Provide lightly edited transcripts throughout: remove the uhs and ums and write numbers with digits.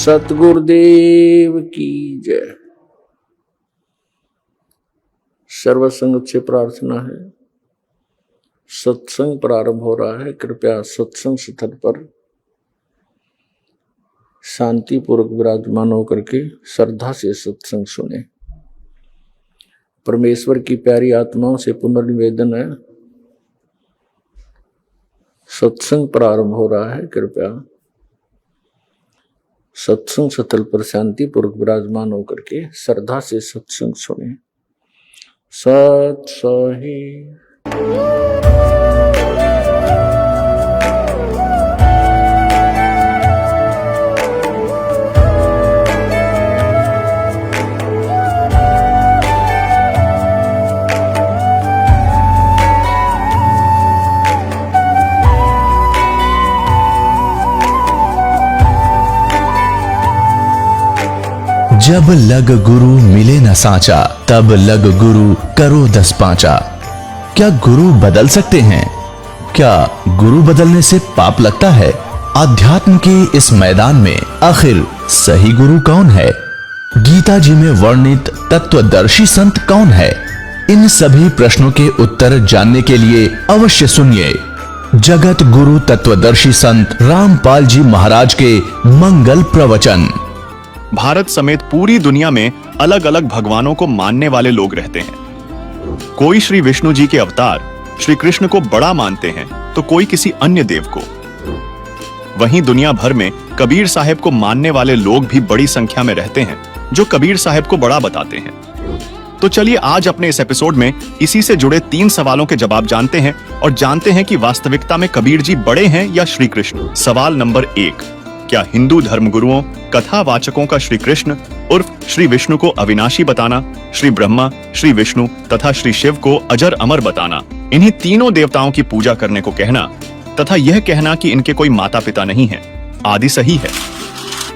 सतगुरुदेव की जय। सर्वसंग से प्रार्थना है, सत्संग प्रारंभ हो रहा है। कृपया सत्संग स्थल पर शांति पूर्वक विराजमान होकर के श्रद्धा से सत्संग सुने। परमेश्वर की प्यारी आत्माओं से पुनर्निवेदन है, सत्संग प्रारंभ हो रहा है। कृपया सत्संग स्थल पर शांति पूर्वक विराजमान होकर के श्रद्धा से सत्संग सुने। सत सही। जब लग गुरु मिले न साचा, तब लग गुरु करो 10 पांचा। क्या गुरु बदल सकते हैं? क्या गुरु बदलने से पाप लगता है? अध्यात्म के इस मैदान में आखिर सही गुरु कौन है? गीता जी में वर्णित तत्वदर्शी संत कौन है? इन सभी प्रश्नों के उत्तर जानने के लिए अवश्य सुनिए जगत गुरु तत्वदर्शी संत रामपाल जी महाराज के मंगल प्रवचन। भारत समेत पूरी दुनिया में अलग अलग भगवानों को मानने वाले लोग रहते हैं। कोई श्री विष्णु जी के अवतार श्री कृष्ण को बड़ा मानते हैं तो कोई किसी अन्य देव को। वहीं दुनिया भर में कबीर साहब को मानने वाले लोग भी बड़ी संख्या में रहते हैं जो कबीर साहब को बड़ा बताते हैं। तो चलिए आज अपने इस एपिसोड में इसी से जुड़े 3 सवालों के जवाब जानते हैं और जानते हैं कि वास्तविकता में कबीर जी बड़े हैं या श्री कृष्ण। सवाल नंबर 1, क्या हिंदू धर्मगुरुओं कथावाचकों का श्री कृष्ण उर्फ श्री विष्णु को अविनाशी बताना, श्री ब्रह्मा, श्री विष्णु तथा श्री शिव को अजर अमर बताना, इन्हीं तीनों देवताओं की पूजा करने को कहना तथा यह कहना कि इनके कोई माता पिता नहीं है, आदि सही है?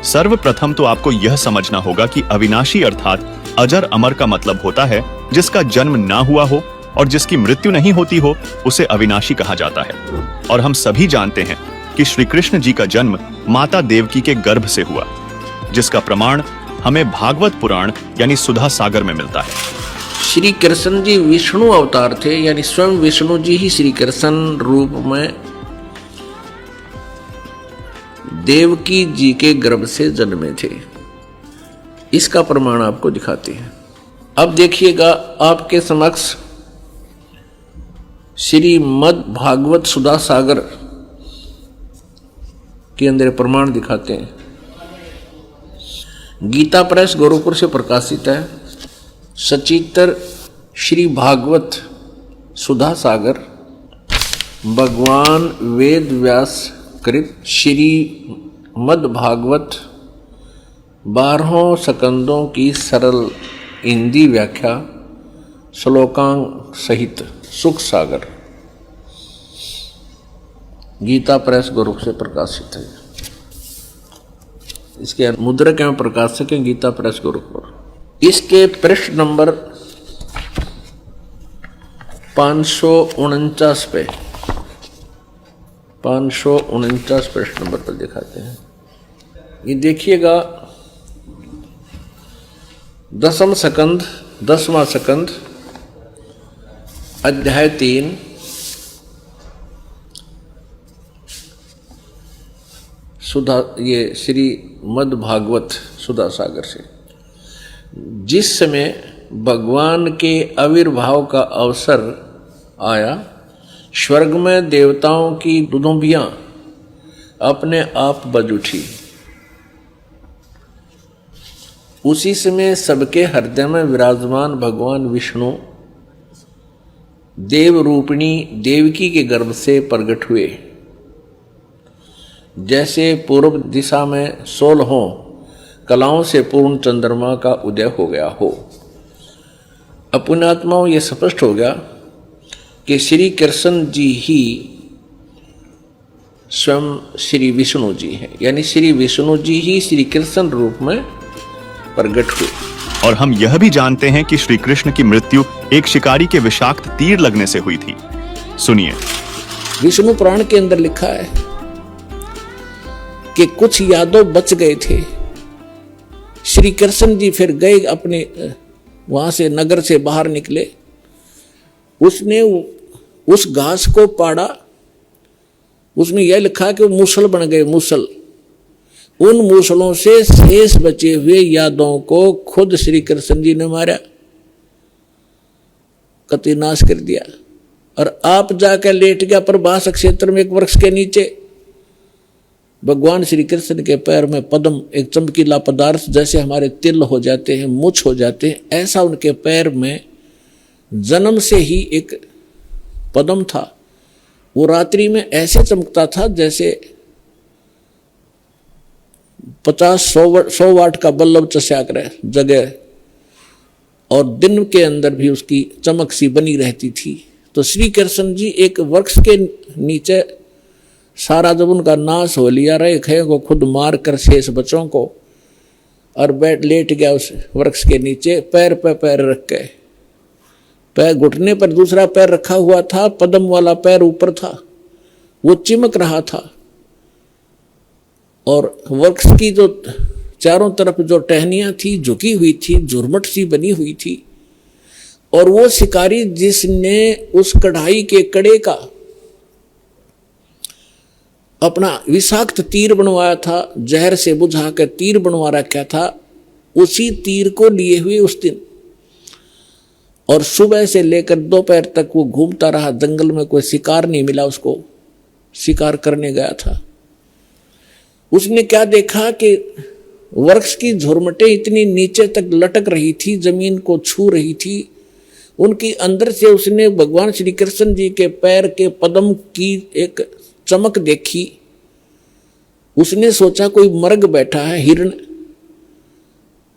सर्वप्रथम तो आपको यह समझना होगा कि अविनाशी अर्थात अजर अमर का मतलब होता है जिसका जन्म ना हुआ हो और जिसकी मृत्यु नहीं होती हो, उसे अविनाशी कहा जाता है। और हम सभी जानते हैं कि श्री कृष्ण जी का जन्म माता देवकी के गर्भ से हुआ, जिसका प्रमाण हमें भागवत पुराण यानी सुधा सागर में मिलता है। श्री कृष्ण जी विष्णु अवतार थे, यानी स्वयं विष्णु जी ही श्री कृष्ण रूप में देवकी जी के गर्भ से जन्मे थे। इसका प्रमाण आपको दिखाते हैं। अब देखिएगा आपके समक्ष श्रीमद् भागवत सुधा सागर के अंदर प्रमाण दिखाते हैं। गीता प्रेस गोरखपुर से प्रकाशित है। सचित्र श्री भागवत सुधा सागर भगवान वेद व्यास कृत श्री मद् भागवत 12 स्कंदों की सरल हिंदी व्याख्या श्लोकांक सहित सुख सागर, गीता प्रेस गोरखपुर से प्रकाशित है। इसके मुद्रक एवं प्रकाशक है गीता प्रेस गोरखपुर। इसके पृष्ठ नंबर 549 पे 549 पृष्ठ नंबर पर दिखाते हैं। ये देखिएगा 10वां स्कंद अध्याय 3 सुधा, ये श्री मद् भागवत सुधा सागर से। जिस समय भगवान के आविर्भाव का अवसर आया, स्वर्ग में देवताओं की दुदुम्बियां अपने आप बज उठी। उसी समय सबके हृदय में विराजमान भगवान विष्णु देव रूपिणी देवकी के गर्भ से प्रकट हुए। जैसे पूर्व दिशा में 16 कलाओं से पूर्ण चंद्रमा का उदय हो गया हो। पुण्यात्माओं ये स्पष्ट हो गया कि श्री कृष्ण जी ही स्वयं श्री विष्णु जी हैं, यानी श्री विष्णु जी ही श्री कृष्ण रूप में प्रकट हुए। और हम यह भी जानते हैं कि श्री कृष्ण की मृत्यु एक शिकारी के विषाक्त तीर लगने से हुई थी। सुनिए, विष्णु पुराण के अंदर लिखा है कि कुछ यादव बच गए थे श्री कृष्ण जी फिर गए अपने वहां से, नगर से बाहर निकले। उसने उस घास को पाड़ा, उसमें यह लिखा कि वो मूसल बन गए, मूसल। उन मूसलों से शेष बचे हुए यादों को खुद श्री कृष्ण जी ने मारा, कति नाश कर दिया। और आप जाकर लेट गया प्रभास क्षेत्र में एक वृक्ष के नीचे। भगवान श्री कृष्ण के पैर में पद्म, एक चमकीला पदार्थ, जैसे हमारे तिल हो जाते हैं, मुछ हो जाते हैं, ऐसा उनके पैर में जन्म से ही एक पद्म था। वो रात्रि में ऐसे चमकता था जैसे 50-100 वाट का बल्ब चस्याक रहे जगह, और दिन के अंदर भी उसकी चमक सी बनी रहती थी। तो श्री कृष्ण जी एक वृक्ष के नीचे, सारा जब उनका नाश हो लिया, रहे खे को खुद मार कर शेष बच्चों को, और बैठ लेट गया उस वृक्ष के नीचे, पैर पे पैर रख के, पैर घुटने पर दूसरा पैर रखा हुआ था, पद्म वाला पैर ऊपर था, वो चिमक रहा था। और वृक्ष की जो चारों तरफ जो टहनियां थी झुकी हुई थी, झुरमट सी बनी हुई थी। और वो शिकारी जिसने उस कढ़ाई के कड़े का अपना विषाक्त तीर बनवाया था, जहर से बुझा कर तीर बनवा रखा था, उसी तीर को लिए हुए उस दिन, और सुबह से लेकर दोपहर तक वो घूमता रहा जंगल में। कोई शिकार नहीं मिला उसको, शिकार करने गया था। उसने क्या देखा कि वृक्ष की झुरमटें इतनी नीचे तक लटक रही थी, जमीन को छू रही थी। उनकी अंदर से उसने भगवान श्री कृष्ण जी के पैर के पद्म की एक चमक देखी। उसने सोचा कोई मर्ग बैठा है, हिरण,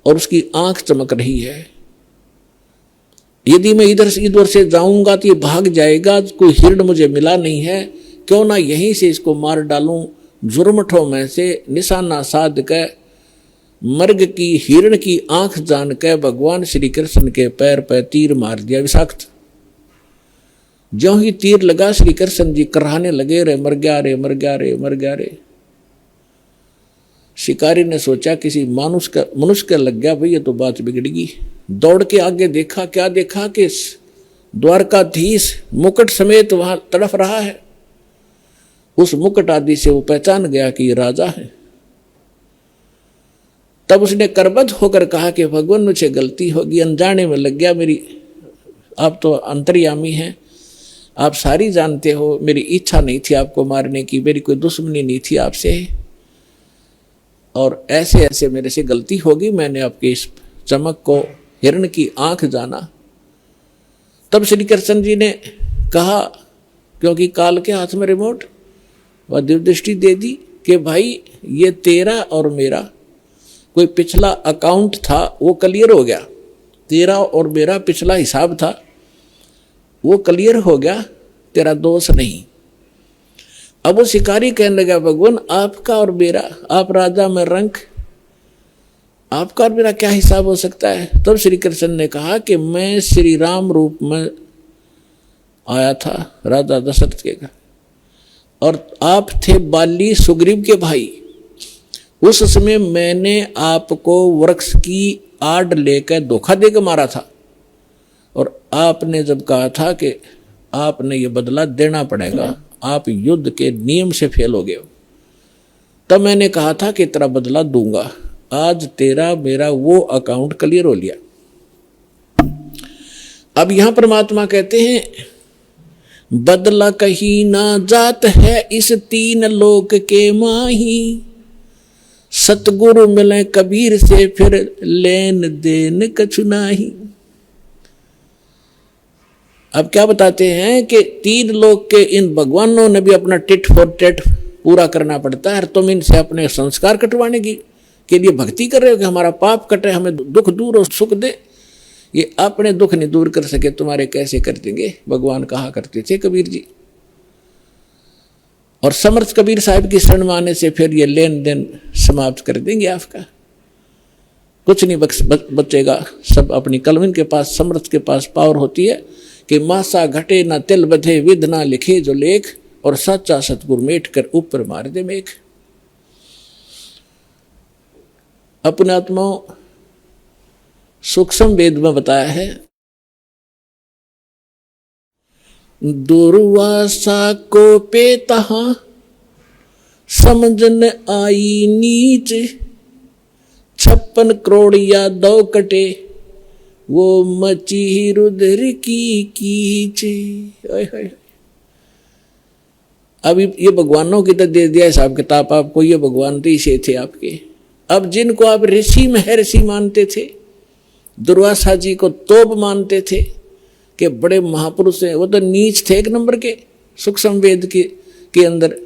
और उसकी आंख चमक रही है। यदि मैं इधर से जाऊंगा तो ये भाग जाएगा, कोई हिरण मुझे मिला नहीं है, क्यों ना यहीं से इसको मार डालूं। झुरमठों में से निशाना साध के मर्ग की हिरण की आंख जान के भगवान श्री कृष्ण के पैर पर तीर मार दिया विषाक्त। ज्यों ही तीर लगा, श्री कृष्ण जी कराहने लगे, रे मर गया रे, मर गया रे, मर गया रे। शिकारी ने सोचा किसी मनुष्य का लग गया भाई, ये तो बात बिगड़गी। दौड़ के आगे देखा, क्या देखा कि द्वारकाधीश मुकुट समेत वहां तड़फ रहा है। उस मुकुट आदि से वो पहचान गया कि ये राजा है। तब उसने करबद्ध होकर कहा कि भगवान मुझे गलती होगी, अनजाने में लग गया मेरी, आप तो अंतर्यामी हैं, आप सारी जानते हो, मेरी इच्छा नहीं थी आपको मारने की, मेरी कोई दुश्मनी नहीं थी आपसे, और ऐसे ऐसे मेरे से गलती होगी, मैंने आपके इस चमक को हिरण की आंख जाना। तब श्री कृष्ण जी ने कहा, क्योंकि काल के हाथ में रिमोट, वह दिव्य दृष्टि दे दी कि भाई ये तेरा और मेरा कोई पिछला अकाउंट था, वो क्लियर हो गया। तेरा और मेरा पिछला हिसाब था, वो क्लियर हो गया, तेरा दोष नहीं। अब वो शिकारी कहने लगा, भगवान आपका और मेरा, आप राजा में रंक, आपका और मेरा क्या हिसाब हो सकता है। तब श्री कृष्ण ने कहा कि मैं श्री राम रूप में आया था राजा दशरथ के घर, और आप थे बाली सुग्रीव के भाई। उस समय मैंने आपको वृक्ष की आड़ लेकर धोखा देकर मारा था, और आपने जब कहा था कि आपने ये बदला देना पड़ेगा, आप युद्ध के नियम से फेल हो गए हो, तब मैंने कहा था कि तेरा बदला दूंगा। आज तेरा मेरा वो अकाउंट क्लियर हो लिया। अब यहां परमात्मा कहते हैं, बदला कहीं ना जात है इस तीन लोक के माही, सतगुरु मिले कबीर से फिर लेन देन कछु नाही। अब क्या बताते हैं कि तीन लोक के इन भगवानों ने भी अपना टिट फॉर टेट पूरा करना पड़ता है। तुम इनसे अपने संस्कार कटवाने की के लिए भक्ति कर रहे हो कि हमारा पाप कटे, हमें दुख दूर और सुख दे। ये अपने दुख नहीं दूर कर सके, तुम्हारे कैसे कर देंगे, भगवान कहा करते थे कबीर जी। और समर्थ कबीर साहब की शरण में आने से फिर ये लेन देन समाप्त कर देंगे आपका, कुछ नहीं बचेगा। सब अपनी कलमिन के पास, समर्थ के पास पावर होती है कि मासा घटे ना तिल बधे, विध ना लिखे जो लेख, और सच्चा सतगुरु मेट कर ऊपर मार दे मेघ। अपने आत्माओं, सूक्ष्म वेद में बताया है, दुर्वासा को पे तहा समझन आई नीच, 56 करोड़ या 2 कटे वो मची रुद्र की कीच। अब ये भगवानों की तो दे दिया हिसाब किताब आपको, ये भगवान तो इसे थे आपके। अब जिनको आप ऋषि महर्षि मानते थे, दुर्वासा जी को तोप मानते थे कि बड़े महापुरुष हैं, वो तो नीच थे 1 नंबर के। सूक्ष्म वेद के अंदर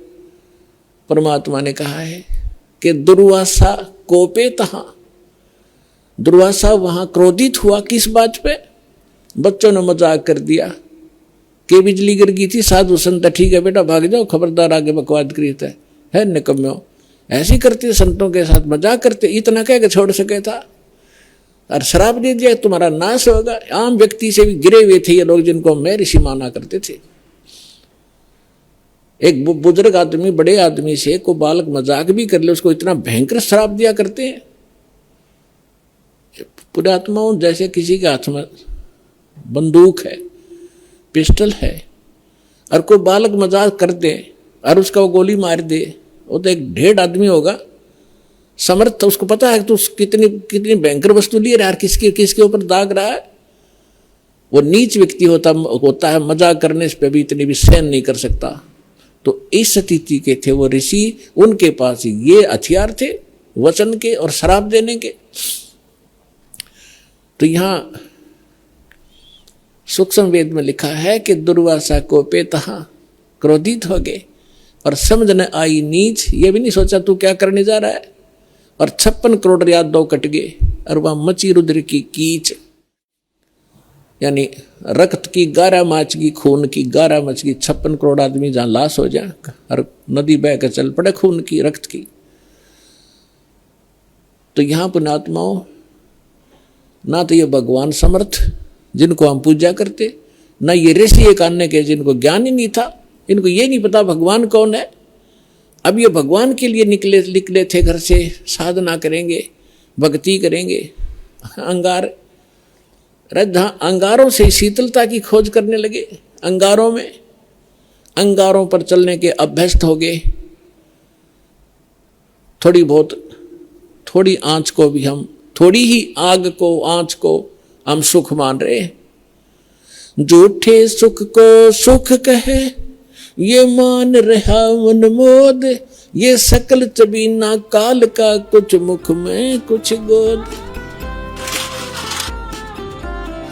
परमात्मा ने कहा है कि दुर्वासा कोपे तहा, दुर्वासा वहां क्रोधित हुआ। किस बात पे? बच्चों ने मजाक कर दिया कि बिजली गिर गई थी, साधु संत ठीक है बेटा भाग जाओ, खबरदार आगे बकवाद करीता है निकम्यो। ऐसी करते संतों के साथ मजाक करते, इतना कह के छोड़ सके था। और शराब दे दिया तुम्हारा नाश होगा। आम व्यक्ति से भी गिरे हुए थे ये लोग, जिनको मैं ऋषि माना करते थे। एक बुजुर्ग आदमी बड़े आदमी से को बालक मजाक भी कर ले, उसको इतना भयंकर श्राप दिया करते हैं। पुरात्माओं जैसे किसी के हाथ में बंदूक है, पिस्टल है, और कोई बालक मजाक कर दे और उसका वो गोली मार दे, वो तो एक 1.5 आदमी होगा समर्थ। उसको पता है तो कितनी भयंकर वस्तु लिए यार, किसके ऊपर दाग रहा है। वो नीच व्यक्ति होता है, मजाक करने पे भी इतनी भी सहन नहीं कर सकता। तो इस स्थिति के थे वो ऋषि, उनके पास ये हथियार थे वचन के और शराब देने के। तो यहां सूक्ष्म वेद में लिखा है कि दुर्वासा को पे तहा क्रोधित हो गए और समझ न आई नीच, ये भी नहीं सोचा तू क्या करने जा रहा है। और 56 करोड़ या 2 कट गए और वह मची रुद्र की कीच, यानी रक्त की 11 माचगी, खून की 11 मचगी। 56 करोड़ आदमी जहां लाश हो जाए और नदी बह कर चल पड़े खून की, रक्त की। तो यहां पुण्यात्माओं, ना तो ये भगवान समर्थ जिनको हम पूजा करते, ना ये ऋषि एक अन्य के जिनको ज्ञान ही नहीं था, इनको ये नहीं पता भगवान कौन है। अब ये भगवान के लिए निकले थे घर से, साधना करेंगे, भक्ति करेंगे। अंगारों से शीतलता की खोज करने लगे। अंगारों पर चलने के अभ्यस्त हो गए। थोड़ी आंच को भी हम, थोड़ी ही आग को, आंच को हम सुख मान रहे। झूठे सुख को सुख कहे ये मान रहा मन मोद, ये सकल चबीना काल का, कुछ मुख में कुछ गोद।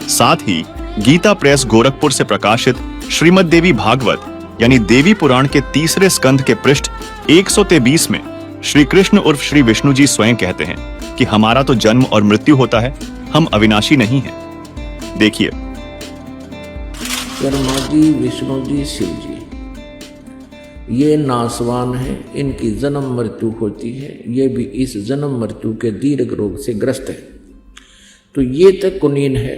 साथ ही गीता प्रेस गोरखपुर से प्रकाशित श्रीमद् देवी भागवत यानी देवी पुराण के 3रे स्कंध के पृष्ठ 123 में श्री कृष्ण उर्फ श्री विष्णु जी स्वयं कहते हैं कि हमारा तो जन्म और मृत्यु होता है, हम अविनाशी नहीं हैं। देखिए, ब्रह्मा जी, विष्णु जी, शिव जी ये नासवान है, इनकी जन्म मृत्यु होती है। ये भी इस जन्म मृत्यु के दीर्घ रोग से ग्रस्त है। तो ये तक कुनीन है।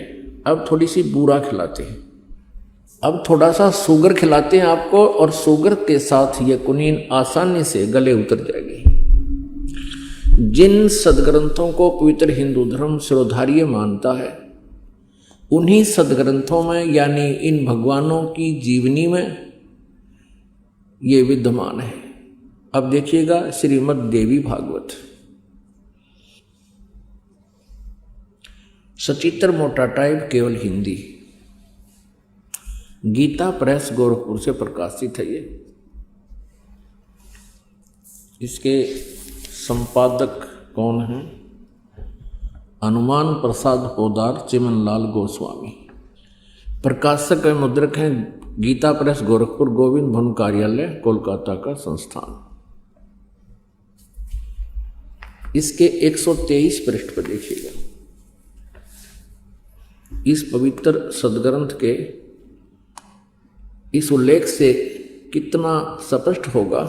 अब थोड़ी सी बूरा खिलाते हैं, अब थोड़ा सा शुगर खिलाते हैं आपको, और शुगर के साथ ये कुनीन आसानी से गले उतर जाएगी। जिन सदग्रंथों को पवित्र हिंदू धर्म शिरोधार्य मानता है, उन्हीं सदग्रंथों में यानी इन भगवानों की जीवनी में ये विद्यमान है। अब देखिएगा श्रीमद् देवी भागवत, सचित्र मोटा टाइप, केवल हिंदी, गीता प्रेस गोरखपुर से प्रकाशित है। ये इसके संपादक कौन हैं? हनुमान प्रसाद पोदार, चिमनलाल गोस्वामी। प्रकाशक एवं मुद्रक हैं गीता प्रेस गोरखपुर, गोविंद भवन कार्यालय, कोलकाता का संस्थान। इसके 123 पृष्ठ पर देखिएगा। इस पवित्र सदग्रंथ के इस उल्लेख से कितना स्पष्ट होगा।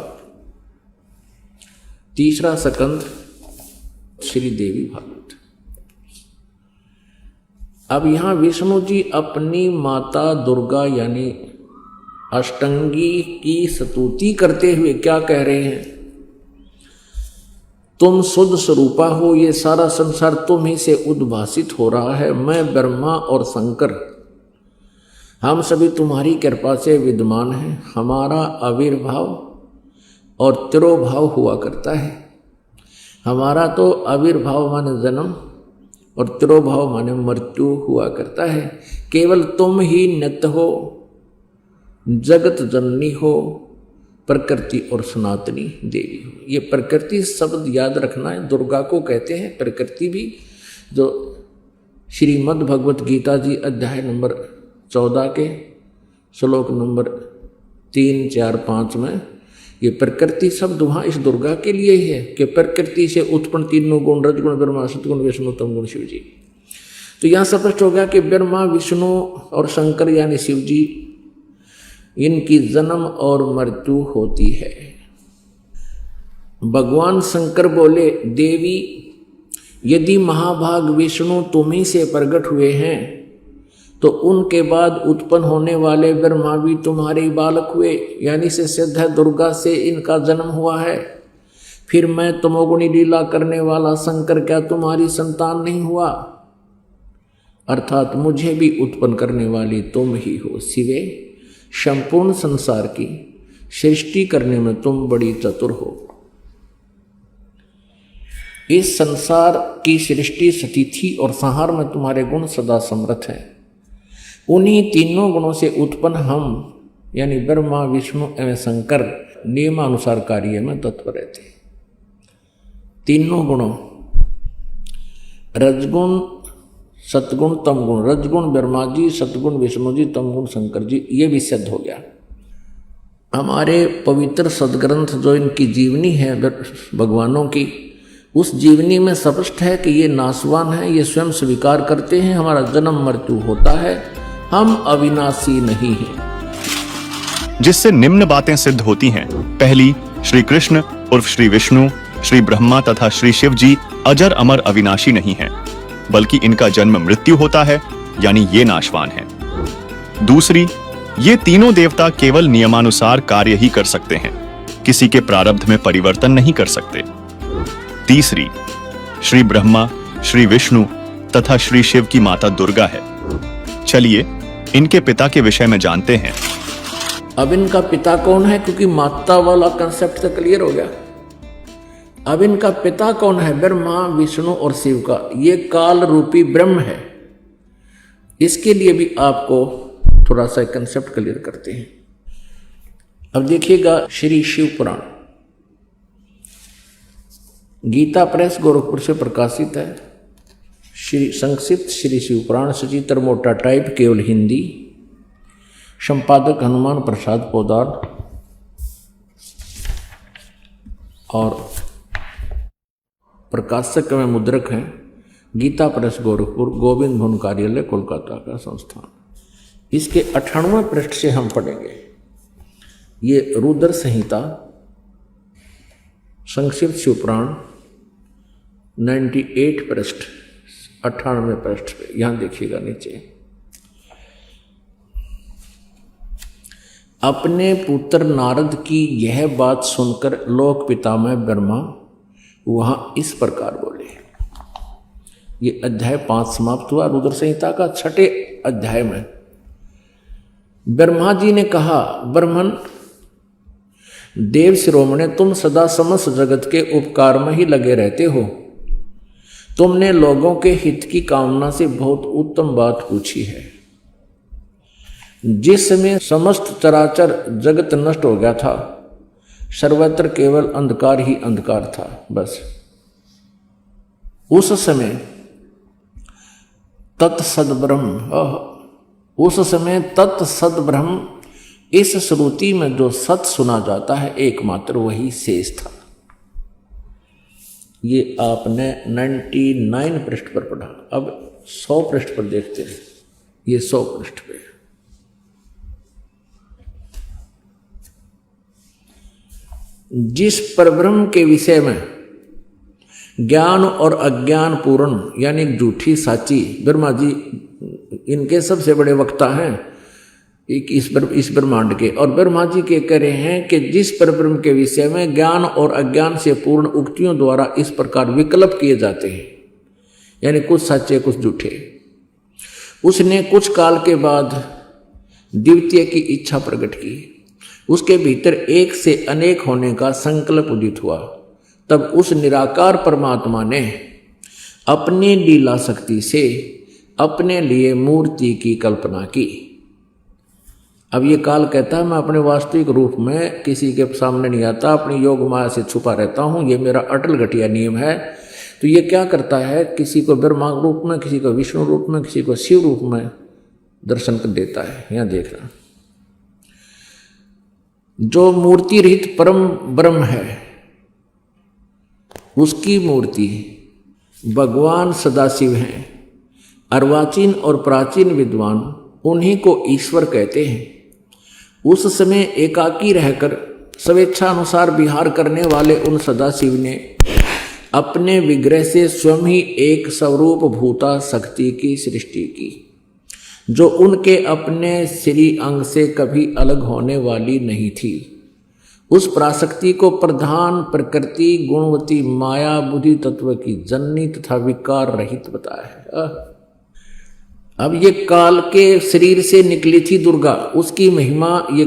3रा स्कंध श्री देवी भागवत। अब यहां विष्णु जी अपनी माता दुर्गा यानी अष्टंगी की स्तुति करते हुए क्या कह रहे हैं? तुम शुद्ध स्वरूपा हो, ये सारा संसार तुम ही से उद्भासित हो रहा है। मैं ब्रह्मा और शंकर हम सभी तुम्हारी कृपा से विद्यमान हैं। हमारा आविर्भाव और तिरोभाव हुआ करता है। हमारा तो आविर्भाव माने जन्म और तिरोभाव माने मृत्यु हुआ करता है। केवल तुम ही नित्य हो, जगत जननी हो, प्रकृति और सनातनी देवी हो। ये प्रकृति शब्द याद रखना है, दुर्गा को कहते हैं प्रकृति भी। जो श्रीमद् भगवत गीता जी अध्याय नंबर 14 के श्लोक नंबर 3, 4, 5 में ये प्रकृति शब्द वहाँ इस दुर्गा के लिए ही है कि प्रकृति से उत्पन्न तीनों गुण, रजगुण ब्रह्मा, सतगुण विष्णु, तमगुण शिव जी। तो यहाँ स्पष्ट हो गया कि ब्रह्मा, विष्णु और शंकर यानी शिव जी, इनकी जन्म और मृत्यु होती है। भगवान शंकर बोले, देवी यदि महाभाग विष्णु तुम्ही से प्रकट हुए हैं तो उनके बाद उत्पन्न होने वाले ब्रह्मा भी तुम्हारे ही बालक हुए, यानी से सिद्ध है दुर्गा से इनका जन्म हुआ है। फिर मैं तमोगुणी लीला करने वाला शंकर क्या तुम्हारी संतान नहीं हुआ? अर्थात मुझे भी उत्पन्न करने वाली तुम ही हो शिवे। संपूर्ण संसार की सृष्टि करने में तुम बड़ी चतुर हो। इस संसार की सृष्टि, स्थिति और संहार में तुम्हारे गुण सदा समर्थ हैं। उन्हीं तीनों गुणों से उत्पन्न हम यानी ब्रह्मा, विष्णु एवं शंकर नियमानुसार कार्य में तत्पर रहते हैं। तीनों गुणों रजगुण, सतगुण, तमगुण। रजगुण ब्रह्मा जी, सतगुण विष्णु जी, तमगुण शंकर जी, ये भी सिद्ध हो गया। हमारे पवित्र सदग्रंथ जो इनकी जीवनी है भगवानों की, उस जीवनी में स्पष्ट है कि ये नाशवान है, ये स्वयं स्वीकार करते हैं हमारा जन्म मृत्यु होता है, हम अविनाशी नहीं हैं। जिससे निम्न बातें सिद्ध होती हैं। पहली, श्री कृष्ण उर्फ श्री विष्णु, श्री ब्रह्मा तथा श्री शिव जी अजर अमर अविनाशी नहीं हैं, बल्कि इनका जन्म मृत्यु होता है, यानी ये नाशवान हैं। दूसरी, ये तीनों देवता केवल नियमानुसार कार्य ही कर सकते हैं, किसी के प्रारब्ध में परिवर्तन नहीं कर सकते। तीसरी, श्री ब्रह्मा, श्री विष्णु तथा श्री शिव की माता दुर्गा है। चलिए इनके पिता के विषय में जानते हैं। अब इनका पिता कौन है, क्योंकि माता वाला कंसेप्ट तो क्लियर हो गया। अब इनका पिता कौन है? ब्रह्मा, विष्णु और शिव का ये काल रूपी ब्रह्म है। इसके लिए भी आपको थोड़ा सा कंसेप्ट क्लियर करते हैं। अब देखिएगा श्री शिव पुराण, गीता प्रेस गोरखपुर से प्रकाशित है। श्री संक्षिप्त श्री शिव पुराण, सचित्र मोटा टाइप, केवल हिंदी। संपादक हनुमान प्रसाद पोदार और प्रकाशक में मुद्रक हैं गीता प्रेस गोरखपुर, गोविंद भवन कार्यालय, कोलकाता का संस्थान। इसके 98वें पृष्ठ से हम पढ़ेंगे। ये रुद्र संहिता संक्षिप्त शिवपुराण 98 पृष्ठ, 98वें पृष्ठ पे, यहां देखिएगा नीचे। अपने पुत्र नारद की यह बात सुनकर लोक पितामह ब्रह्मा वहां इस प्रकार बोले। ये अध्याय 5 समाप्त हुआ रुद्र संहिता का। 6ठे अध्याय में ब्रह्मा जी ने कहा, ब्रह्मन देव शिरोमणे, तुम सदा समस्त जगत के उपकार में ही लगे रहते हो। तुमने लोगों के हित की कामना से बहुत उत्तम बात पूछी है। जिस समय समस्त चराचर जगत नष्ट हो गया था, सर्वत्र केवल अंधकार ही अंधकार था। बस उस समय तत्सद ब्रह्म, उस समय तत्सद ब्रह्म, इस श्रुति में जो सत सुना जाता है एकमात्र वही शेष था। ये आपने 99 पृष्ठ पर पढ़ा। अब 100 पृष्ठ पर देखते हैं। ये 100 पृष्ठ पे जिस परब्रह्म के विषय में ज्ञान और अज्ञान पूर्ण यानी झूठी साची, ब्रह्मा जी इनके सबसे बड़े वक्ता हैं। एक इस ब्रह्मांड के। और ब्रह्मा जी के कह रहे हैं कि जिस परब्रह्म के विषय में ज्ञान और अज्ञान से पूर्ण उक्तियों द्वारा इस प्रकार विकल्प किए जाते हैं, यानी कुछ सच्चे कुछ झूठे, उसने कुछ काल के बाद द्वितीय की इच्छा प्रकट की। उसके भीतर एक से अनेक होने का संकल्प उदित हुआ। तब उस निराकार परमात्मा ने अपनी लीला शक्ति से अपने लिए मूर्ति की कल्पना की। अब ये काल कहता है मैं अपने वास्तविक रूप में किसी के सामने नहीं आता, अपनी योग माया से छुपा रहता हूँ, ये मेरा अटल घटिया नियम है। तो ये क्या करता है, किसी को ब्रह्मा रूप में, किसी को विष्णु रूप में, किसी को शिव रूप में दर्शन कर देता है। यहाँ देखना, जो मूर्ति रहित परम ब्रह्म है उसकी मूर्ति भगवान सदाशिव हैं। अर्वाचीन और प्राचीन विद्वान उन्हीं को ईश्वर कहते हैं। उस समय एकाकी रहकर स्वेच्छानुसार विहार करने वाले उन सदाशिव ने अपने विग्रह से स्वयं ही एक स्वरूप भूता शक्ति की सृष्टि की, जो उनके अपने श्री अंग से कभी अलग होने वाली नहीं थी। उस पराशक्ति को प्रधान प्रकृति गुणवती माया बुद्धि तत्व की जननी तथा विकार रहित बताया है। अब ये काल के शरीर से निकली थी दुर्गा, उसकी महिमा ये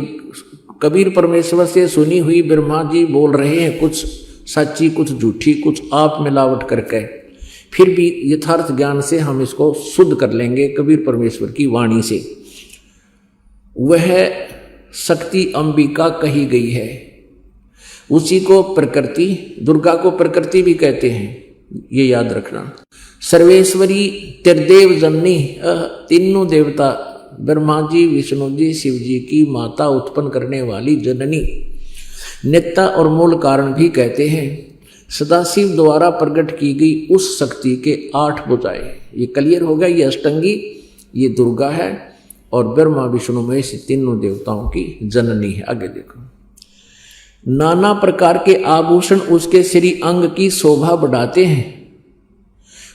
कबीर परमेश्वर से सुनी हुई ब्रह्मा जी बोल रहे हैं, कुछ सच्ची कुछ झूठी, कुछ आप मिलावट करके। फिर भी यथार्थ ज्ञान से हम इसको शुद्ध कर लेंगे कबीर परमेश्वर की वाणी से। वह शक्ति अंबिका कही गई है, उसी को प्रकृति, दुर्गा को प्रकृति भी कहते हैं, ये याद रखना। सर्वेश्वरी त्रिदेव जननी, तीनों देवता ब्रह्मा जी, विष्णु जी, शिव जी की माता, उत्पन्न करने वाली जननी, नेता और मूल कारण भी कहते हैं। सदाशिव द्वारा प्रकट की गई उस शक्ति के 8 भुजाएं, ये क्लियर हो गया। ये अष्टंगी, ये दुर्गा है, और ब्रह्मा विष्णु महेश तीनों देवताओं की जननी है। आगे देखो, नाना प्रकार के आभूषण उसके श्री अंग की शोभा बढ़ाते हैं।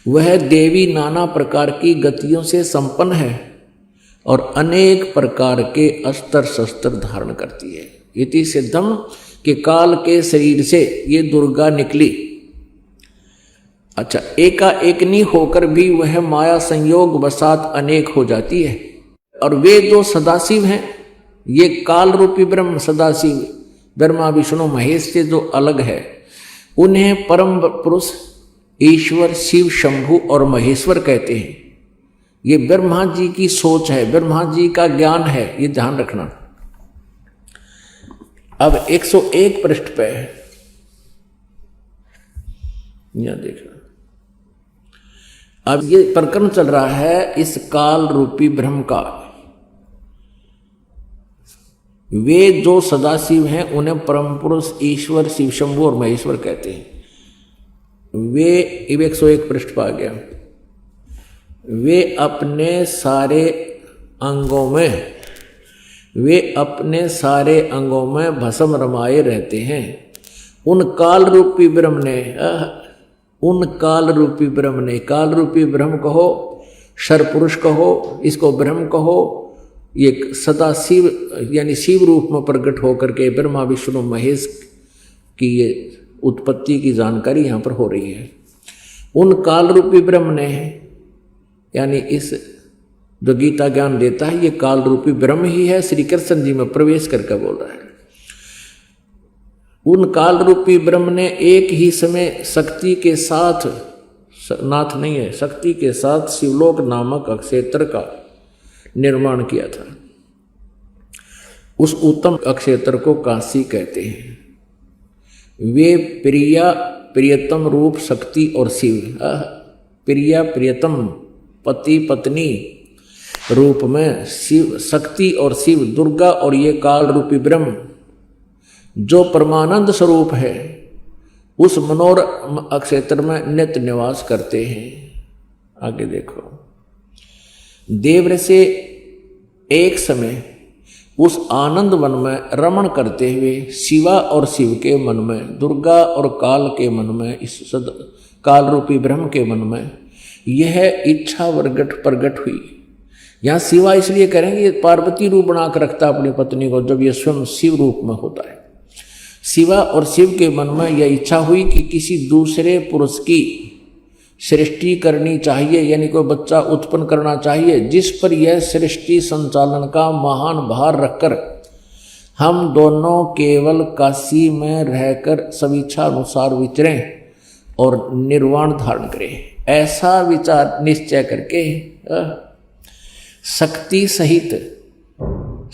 वह देवी नाना प्रकार की गतियों से संपन्न है और अनेक प्रकार के अस्त्र शस्त्र धारण करती है। इति सिद्धम के काल के शरीर से ये दुर्गा निकली। अच्छा, एकाएकनी होकर भी वह माया संयोग वसात अनेक हो जाती है। और वे दो सदाशिव हैं, ये काल रूपी ब्रह्म सदाशिव ब्रह्मा विष्णु महेश से जो अलग है, उन्हें परम पुरुष ईश्वर शिव शंभु और महेश्वर कहते हैं। ये ब्रह्मा जी की सोच है, ब्रह्मा जी का ज्ञान है, ये ध्यान रखना। अब 101 पृष्ठ पे है, यहां देखना। अब ये प्रकरण चल रहा है इस काल रूपी ब्रह्म का। वे जो सदाशिव हैं उन्हें परम पुरुष ईश्वर शिव शंभु और महेश्वर कहते हैं। वे 101 पृष्ठ पा गया। वे अपने सारे अंगों में भस्म रमाए रहते हैं। उन काल रूपी ब्रह्म ने, काल रूपी ब्रह्म कहो, शरपुरुष कहो, इसको ब्रह्म कहो, ये सदा शिव यानी शिव रूप में प्रकट होकर के ब्रह्मा विष्णु महेश की ये उत्पत्ति की जानकारी यहाँ पर हो रही है। उन काल रूपी ब्रह्म ने, यानी इस जो गीता ज्ञान देता है, ये काल रूपी ब्रह्म ही है। श्री कृष्ण जी में प्रवेश करके बोल रहा है। उन काल रूपी ब्रह्म ने एक ही समय शक्ति के साथ, नाथ नहीं है, शक्ति के साथ शिवलोक नामक अक्षेत्र का निर्माण किया था। उस उत्तम अक्षेत्र को काशी कहते हैं। वे प्रियतम रूप शक्ति और शिव, प्रियतम पति पत्नी रूप में शिव, शक्ति और शिव, दुर्गा और ये काल रूपी ब्रह्म जो परमानंद स्वरूप है, उस मनोर अक्षेत्र में नित्य निवास करते हैं। आगे देखो, देव से एक समय उस आनंद वन में रमण करते हुए शिवा और शिव के मन में, दुर्गा और काल के मन में, इस काल रूपी ब्रह्म के मन में यह इच्छा प्रगट हुई यहाँ शिवा इसलिए करेंगे पार्वती रूप बनाकर रखता अपनी पत्नी को, जब ये स्वयं शिव रूप में होता है। शिवा और शिव के मन में यह इच्छा हुई कि किसी दूसरे पुरुष की सृष्टि करनी चाहिए, यानी कोई बच्चा उत्पन्न करना चाहिए जिस पर यह सृष्टि संचालन का महान भार रखकर हम दोनों केवल काशी में रहकर स्वेच्छा अनुसार विचरें और निर्वाण धारण करें। ऐसा विचार निश्चय करके शक्ति सहित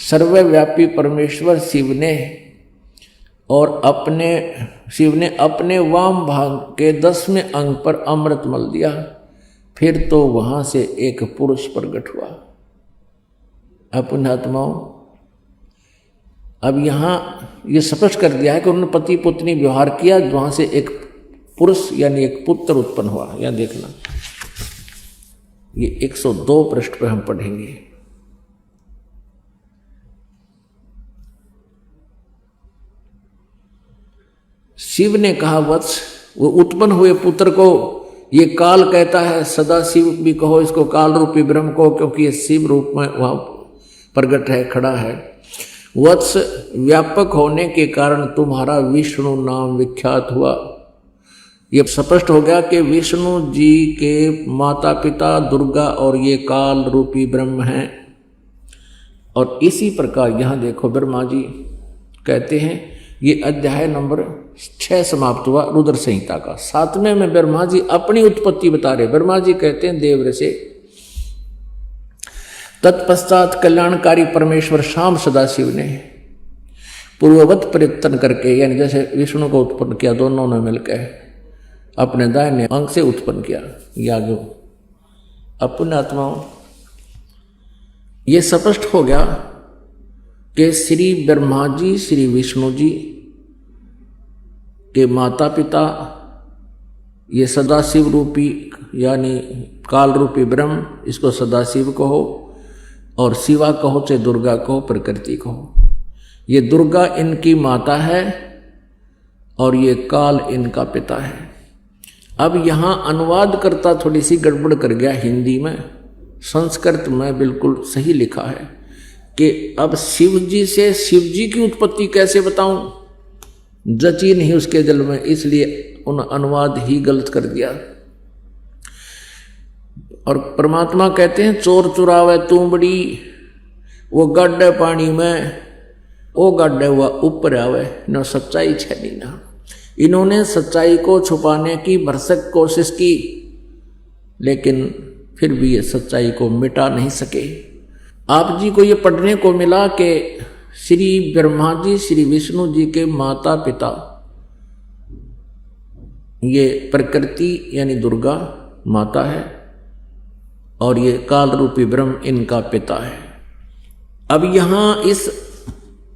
सर्वव्यापी परमेश्वर शिव ने अपने वाम भाग के 10वें अंग पर अमृत मल दिया। फिर तो वहां से एक पुरुष प्रकट हुआ। पुण्यात्माओं, अब यहां ये स्पष्ट कर दिया है कि उन्होंने पति पत्नी व्यवहार किया, वहां से एक पुरुष यानी एक पुत्र उत्पन्न हुआ। यहां देखना, ये 102 पृष्ठ पर हम पढ़ेंगे। शिव ने कहा, वत्स, वो उत्पन्न हुए पुत्र को ये काल कहता है, सदा शिव भी कहो इसको, काल रूपी ब्रह्म को, क्योंकि ये शिव रूप में वहां प्रकट है, खड़ा है। वत्स, व्यापक होने के कारण तुम्हारा विष्णु नाम विख्यात हुआ। ये स्पष्ट हो गया कि विष्णु जी के माता पिता दुर्गा और ये काल रूपी ब्रह्म हैं। और इसी प्रकार यहां देखो, ब्रह्मा जी कहते हैं, ये अध्याय नंबर 6 समाप्त हुआ रुद्र संहिता का। 7वें में ब्रह्मा जी अपनी उत्पत्ति बता रहे। ब्रह्मा जी कहते हैं, देव से तत्पश्चात कल्याणकारी परमेश्वर शाम सदाशिव ने पूर्ववत परिवर्तन करके, यानी जैसे विष्णु को उत्पन्न किया, दोनों ने मिलकर अपने दाहिने अंग से उत्पन्न किया। याग अपने आत्माओं, ये स्पष्ट हो गया कि श्री ब्रह्मा जी श्री विष्णु जी के माता पिता ये सदाशिव रूपी यानी काल रूपी ब्रह्म, इसको सदाशिव कहो, और शिवा कहो चाहे दुर्गा कहो, प्रकृति कहो। ये दुर्गा इनकी माता है और ये काल इनका पिता है। अब यहाँ अनुवाद करता थोड़ी सी गड़बड़ कर गया हिंदी में, संस्कृत में बिल्कुल सही लिखा है कि अब शिव जी से शिव जी की उत्पत्ति कैसे बताऊं, जची नहीं उसके दिल में, इसलिए उन अनुवाद ही गलत कर दिया। और परमात्मा कहते हैं, चोर चुरावे तूंबड़ी, वो गड्ढे पानी में, वो गड्ढे हुआ ऊपर आवे, न सच्चाई छनी ना। इन्होंने सच्चाई को छुपाने की भरसक कोशिश की, लेकिन फिर भी ये सच्चाई को मिटा नहीं सके। आप जी को ये पढ़ने को मिला कि श्री ब्रह्मा जी श्री विष्णु जी के माता पिता ये प्रकृति यानी दुर्गा माता है और ये काल रूपी ब्रह्म इनका पिता है। अब यहाँ इस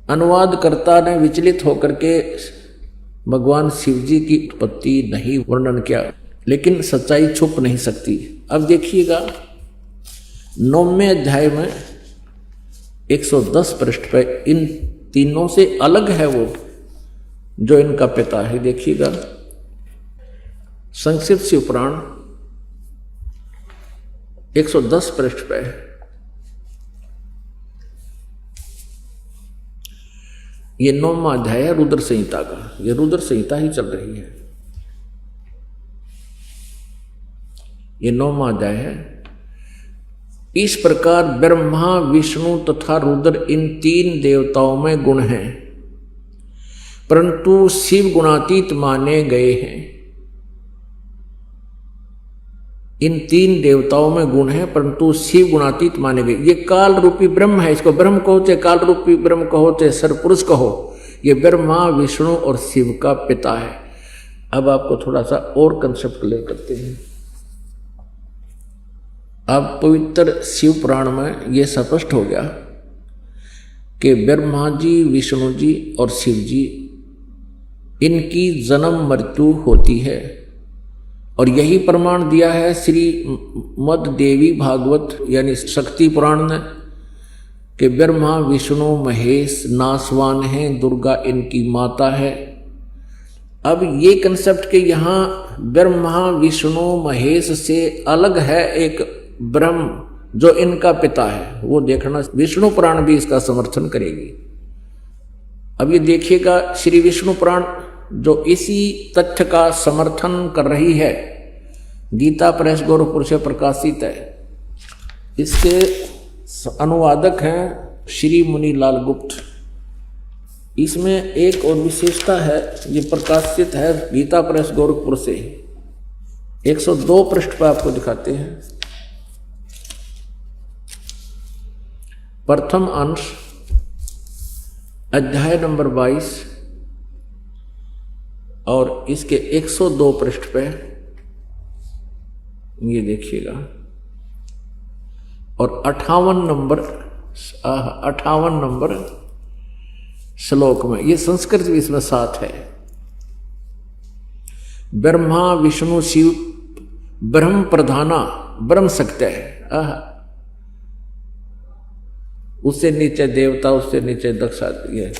अनुवादकर्ता ने विचलित होकर के भगवान शिव जी की उत्पत्ति नहीं वर्णन किया, लेकिन सच्चाई छुप नहीं सकती। अब देखिएगा 9वें अध्याय में 110 पृष्ठ पर इन तीनों से अलग है वो जो इनका पिता है। देखिएगा, संक्षिप्त शिव पुराण 110 पृष्ठ पे ये 9वां अध्याय है रुद्र संहिता का। ये रुद्र संहिता ही चल रही है, ये 9वां अध्याय है। इस प्रकार ब्रह्मा विष्णु तथा रुद्र इन 3 देवताओं में गुण हैं, परंतु शिव गुणातीत माने गए हैं। इन 3 देवताओं में गुण है परंतु शिव गुणातीत माने गए। ये काल रूपी ब्रह्म है, इसको ब्रह्म कहो चाहे काल रूपी ब्रह्म कहो चाहे सरपुरुष कहो, ये ब्रह्मा विष्णु और शिव का पिता है। अब आपको थोड़ा सा और कंसेप्ट क्लियर करते हैं। अब पवित्र शिव पुराण में यह स्पष्ट हो गया कि ब्रह्मा जी विष्णु जी और शिव जी इनकी जन्म मृत्यु होती है, और यही प्रमाण दिया है श्री मद देवी भागवत यानी शक्ति पुराण ने कि ब्रह्मा विष्णु महेश नासवान हैं, दुर्गा इनकी माता है। अब ये कंसेप्ट के यहाँ ब्रह्मा विष्णु महेश से अलग है एक ब्रह्म जो इनका पिता है, वो देखना। विष्णु पुराण भी इसका समर्थन करेगी। अब ये देखिएगा, श्री विष्णु पुराण जो इसी तथ्य का समर्थन कर रही है, गीता प्रेस गोरखपुर से प्रकाशित है। इसके अनुवादक हैं श्री मुनीलाल गुप्त। इसमें एक और विशेषता है, ये प्रकाशित है गीता प्रेस गोरखपुर से। 102 पृष्ठ पर आपको दिखाते हैं। प्रथम अंश, अध्याय नंबर 22 और इसके 102 पृष्ठ पे ये देखिएगा। और 58 नंबर श्लोक में, ये संस्कृत भी इसमें साथ है। ब्रह्मा विष्णु शिव ब्रह्म प्रधाना ब्रह्म सत्य है। उससे नीचे देवता, उससे नीचे दक्ष। ये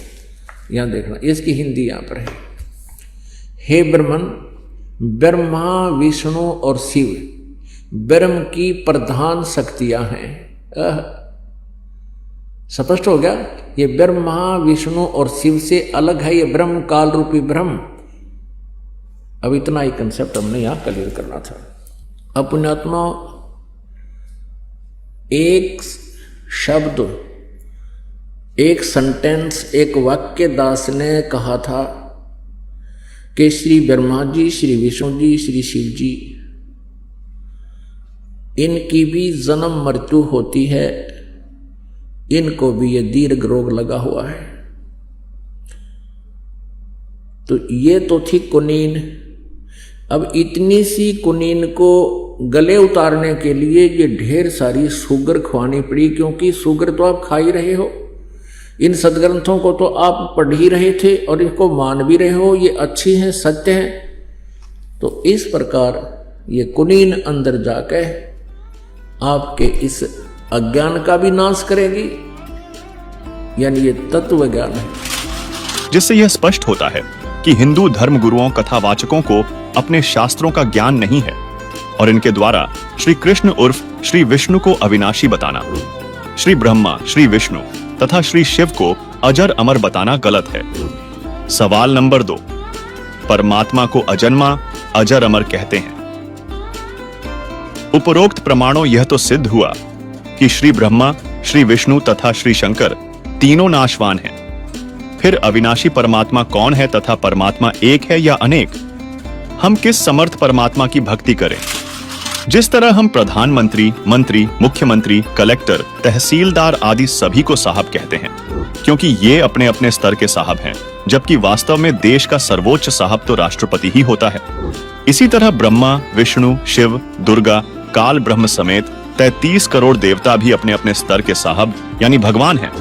यहां देखना, इसकी हिंदी यहां पर है। हे ब्रह्मन, ब्रह्मा विष्णु और शिव ब्रह्म की प्रधान शक्तियां हैं। स्पष्ट हो गया? ये ब्रह्मा विष्णु और शिव से अलग है, ये ब्रह्म काल रूपी ब्रह्म। अब इतना ही कंसेप्ट हमने यहां क्लियर करना था। अब पुण्यात्मा, एक शब्द, एक सेंटेंस, एक वाक्य दास ने कहा था कि श्री ब्रह्मा जी, श्री विष्णु जी, श्री शिव जी, इनकी भी जन्म मृत्यु होती है, इनको भी ये दीर्घ रोग लगा हुआ है। तो ये तो थी कुनीन। अब इतनी सी कुनीन को गले उतारने के लिए ये ढेर सारी शुगर खुआनी पड़ी, क्योंकि शुगर तो आप खा ही रहे हो, इन सदग्रंथों को तो आप पढ़ ही रहे थे और इनको मान भी रहे हो, ये अच्छी हैं, सत्य हैं। तो इस प्रकार ये कुनीन अंदर जाके आपके इस अज्ञान का भी नाश करेगी, यानी ये तत्व ज्ञान है। जिससे यह स्पष्ट होता है कि हिंदू धर्म गुरुओं कथावाचकों को अपने शास्त्रों का ज्ञान नहीं है और इनके द्वारा श्री कृष्ण उर्फ श्री विष्णु को अविनाशी बताना, श्री ब्रह्मा, श्री विष्णु तथा श्री शिव को अजर अमर बताना गलत है। सवाल नंबर 2, परमात्मा को अजन्मा अजर अमर कहते हैं। उपरोक्त प्रमाणों यह तो सिद्ध हुआ कि श्री ब्रह्मा, श्री विष्णु तथा श्री शंकर तीनों नाशवान हैं। फिर अविनाशी परमात्मा कौन है तथा परमात्मा एक है या अनेक? हम किस समर्थ परमात्मा की भक्ति करें? जिस तरह हम प्रधानमंत्री, मंत्री, मुख्यमंत्री, कलेक्टर, तहसीलदार आदि सभी को साहब कहते हैं, क्योंकि ये अपने अपने स्तर के साहब हैं, जबकि वास्तव में देश का सर्वोच्च साहब तो राष्ट्रपति ही होता है। इसी तरह ब्रह्मा, विष्णु, शिव, दुर्गा, काल ब्रह्म समेत 33 करोड़ देवता भी अपने अपने स्तर के साहब यानी भगवान हैं।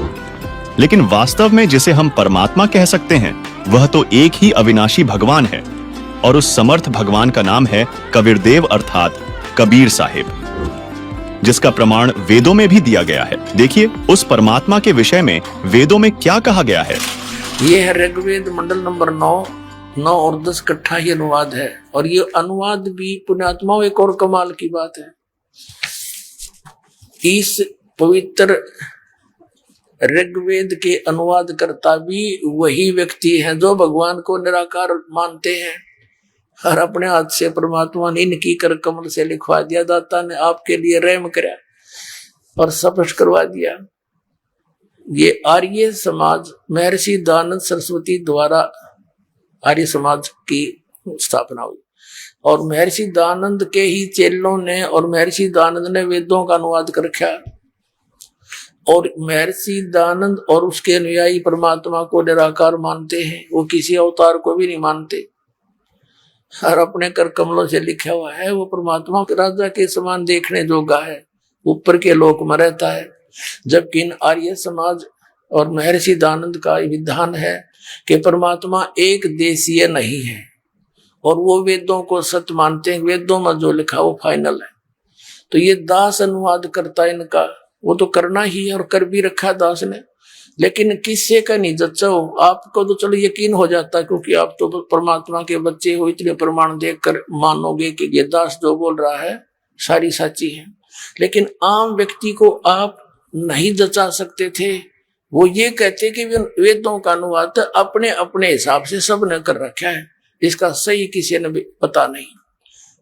लेकिन वास्तव में जिसे हम परमात्मा कह सकते हैं, वह तो एक ही अविनाशी भगवान है, और उस समर्थ भगवान का नाम है कबीरदेव अर्थात कबीर साहिब, जिसका प्रमाण वेदों में भी दिया गया है। देखिए उस परमात्मा के विषय में वेदों में क्या कहा गया है। ये है ऋग्वेद मंडल नंबर 9 और 10 इकट्ठा ही अनुवाद है। और ये अनुवाद भी पुण्यात्माओं, एक और कमाल की बात है, इस पवित्र ऋग्वेद के अनुवाद करता भी वही व्यक्ति है जो भगवान को निराकार मानते हैं, और अपने हाथ से परमात्मा ने इनकी कर कमल से लिखवा दिया। दाता ने आपके लिए रहम करा और स्पष्ट करवा दिया। ये आर्य समाज महर्षि दयानंद सरस्वती द्वारा आर्य समाज की स्थापना हुई, और महर्षि दयानंद के ही चेलों ने और महर्षि दयानंद ने वेदों का अनुवाद कर रखा। और महर्षि दयानंद और उसके अनुयायी परमात्मा को निराकार मानते हैं, वो किसी अवतार को भी नहीं मानते, और अपने कर कमलों से लिखा हुआ है वो परमात्मा के राजा के समान देखने जोगा है, ऊपर के लोक में रहता है। जबकि इन आर्य समाज और महर्षि दयानंद का विधान है कि परमात्मा एक देशीय नहीं है, और वो वेदों को सत्य मानते हैं, वेदों में जो लिखा वो फाइनल है। तो ये दास अनुवाद करता है इनका, वो तो करना ही है और कर भी रखा दास ने। लेकिन किससे का नहीं जच्चा हो, आपको तो चलो यकीन हो जाता, क्योंकि आप तो परमात्मा के बच्चे हो, इतने प्रमाण देखकर मानोगे कि ये दास जो बोल रहा है सारी सच्ची है। लेकिन आम व्यक्ति को आप नहीं जचा सकते थे। वो ये कहते कि वेदों का अनुवाद अपने अपने हिसाब से सब ने कर रखा है, इसका सही किसी ने भी पता नहीं।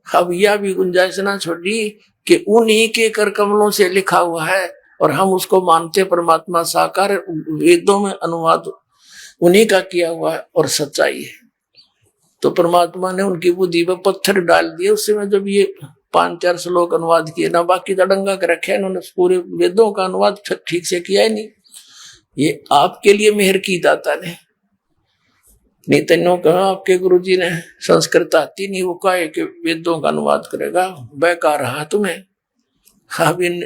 अब यह भी गुंजाइश ना छोड़ी कि उन्हीं के कर कमलों से लिखा हुआ है और हम उसको मानते परमात्मा साकार, वेदों में अनुवाद उन्हीं का किया हुआ है और सच्चाई है। तो परमात्मा ने उनकी बुद्धि पर पत्थर डाल दिए उस समय जब ये 5-4 श्लोक अनुवाद किए ना, बाकी दड़ंगा कर रखे, इन्होंने पूरे वेदों का अनुवाद ठीक से किया ही नहीं। ये आपके लिए मेहर की दाता ने, नहीं तन्नो कहा आपके गुरुजी ने संस्कृत आती नहीं, वो कहा कि वेदों का अनुवाद करेगा, बेकार रहा तुम्हें। अब इन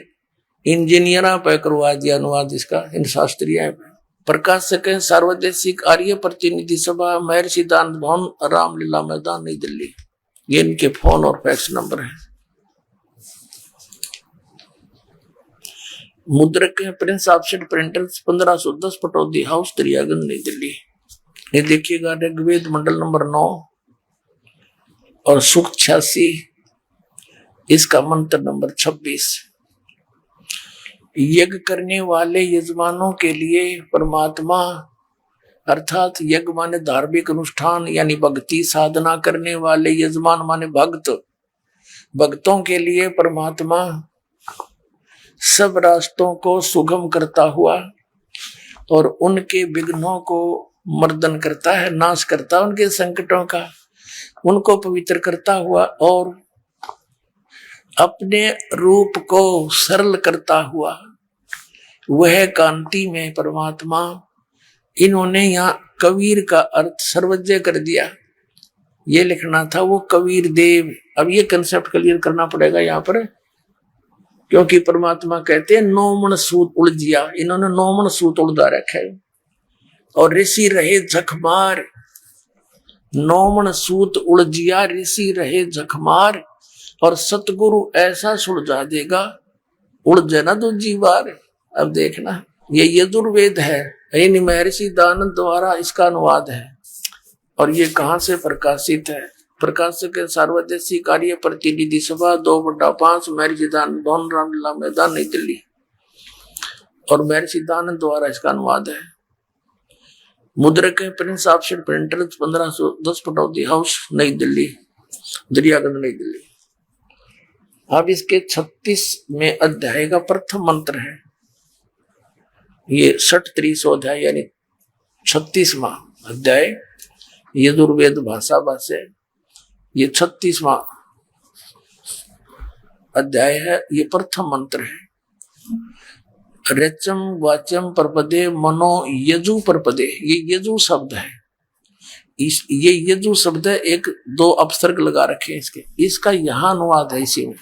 इंजीनियरा पे करवा दिया अनुवाद इसका, इन शास्त्रीय पे। प्रकाशक है सार्वदेशिक आर्य प्रतिनिधि सभा, महर्षि दानंद भवन, रामलीला मैदान, नई दिल्ली। ये इनके फोन और फैक्स नंबर है। मुद्रक है Prince offset printers, 1510 Pataudi house, Daryaganj, नई दिल्ली। ये देखिएगा ऋग्वेद मंडल नंबर 9 और सूक्त 86, इसका मंत्र नंबर 26। यज्ञ करने वाले यजमानों के लिए परमात्मा, अर्थात यज्ञ माने धार्मिक अनुष्ठान यानी भक्ति साधना करने वाले यजमान माने भक्त, भक्तों के लिए परमात्मा सब रास्तों को सुगम करता हुआ और उनके विघ्नों को मर्दन करता है, नाश करता है उनके संकटों का, उनको पवित्र करता हुआ और अपने रूप को सरल करता हुआ वह कांति में परमात्मा। इन्होंने यहाँ कबीर का अर्थ सर्वज्ञ कर दिया, ये लिखना था वो कबीर देव। अब ये कंसेप्ट क्लियर करना पड़ेगा यहाँ पर, क्योंकि परमात्मा कहते हैं 9 मन सूत उलझिया, इन्होंने 9 मन सूत उलझा रखा है। और ऋषि रहे झकमार, 9 मन सूत उलझिया ऋषि रहे झकमार, और सतगुरु ऐसा सुलझा देगा उलझे ना दूजी बार। अब देखना ये यजुर्वेद है, यानी महर्षि दानंद द्वारा इसका अनुवाद है। और ये कहाँ से प्रकाशित है? प्रकाशक सार्वदेशिक कार्य प्रतिनिधि सभा 2/5 महर्षि दानंद भवन, रामलीला मैदान, नई दिल्ली। और महर्षि दानंद द्वारा इसका अनुवाद है। मुद्रक है Prince offset printers, 1510 Pataudi house, नई दिल्ली, दरियागंज, नई दिल्ली। अब इसके 36वें अध्याय का प्रथम मंत्र है। ये 60 अध्याय यानी 36वां अध्याय यजुर्वेद भाषा भाष्य, ये 36वां अध्याय है। ये प्रथम मंत्र है। रचम वाचम परपदे मनो यजु परपदे, ये यजु शब्द है। ये यजु शब्द है, 1-2 अपसर्ग लगा रखे हैं इसके, इसका यहाँ अनुवाद है इसी में।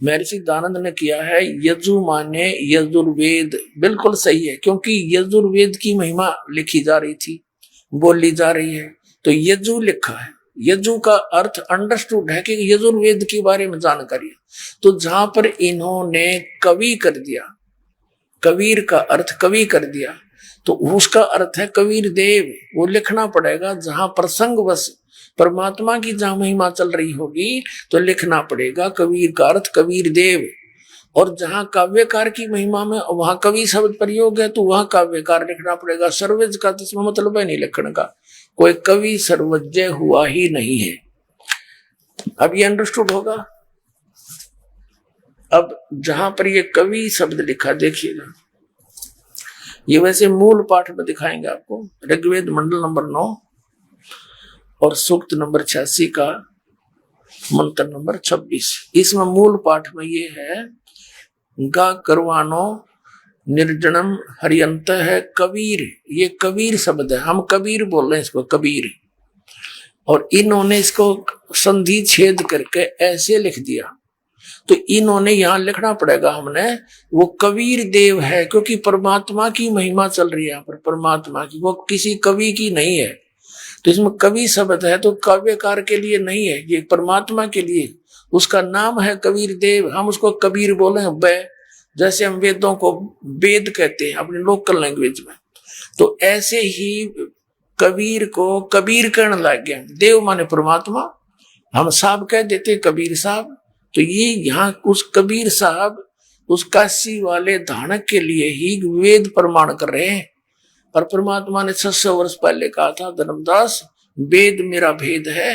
महर्षि दानंद ने किया है यजु माने यजुर्वेद, बिल्कुल सही है, क्योंकि यजुर्वेद की महिमा लिखी जा रही थी, बोली जा रही है, तो यजु लिखा है। यजु का अर्थ अंडरस्टूड है कि यजुर्वेद के बारे में जानकारी है। तो जहां पर इन्होंने कवि कर दिया, कबीर का अर्थ कवि कर दिया, तो उसका अर्थ है कबीर देव। वो लिखना पड़ेगा जहां प्रसंग बस परमात्मा की जहां महिमा चल रही होगी तो लिखना पड़ेगा कबीर का अर्थ कबीर देव। और जहां काव्यकार की महिमा में वहां कवि शब्द प्रयोग है तो वहां काव्यकार लिखना पड़ेगा। सर्वज्ञ का तो इसमें मतलब है नहीं लिखने का, कोई कवि सर्वज्ञ हुआ ही नहीं है। अब ये अंडरस्टूड होगा। अब जहां पर ये कवि शब्द लिखा देखिएगा, ये वैसे मूल पाठ में दिखाएंगे आपको, ऋग्वेद मंडल नंबर 9 और सूक्त नंबर 86 का मंत्र नंबर 26। इसमें मूल पाठ में ये है गा करवानो निर्जनम हरियंत है कबीर, ये कबीर शब्द है, हम कबीर बोल रहे हैं इसको कबीर। और इन्होंने इसको संधि छेद करके ऐसे लिख दिया, तो इन्होंने यहां लिखना पड़ेगा हमने वो कबीर देव है, क्योंकि परमात्मा की महिमा चल रही है यहाँ पर, परमात्मा की, वो किसी कवि की नहीं है। तो इसमें कवि शब्द है तो काव्यकार के लिए नहीं है, ये परमात्मा के लिए, उसका नाम है कबीर देव। हम उसको कबीर बोले हैं बै, जैसे हम वेदों को वेद कहते हैं अपने लोकल लैंग्वेज में, तो ऐसे ही कबीर को कबीर कहने लग गया। देव माने परमात्मा, हम साहब कह देते कबीर साहब, तो ये यहाँ उस कबीर साहब उस काशी वाले धानक के लिए ही वेद प्रमाण कर रहे हैं। और परमात्मा ने 600 वर्ष पहले कहा था, धर्मदास वेद मेरा भेद है,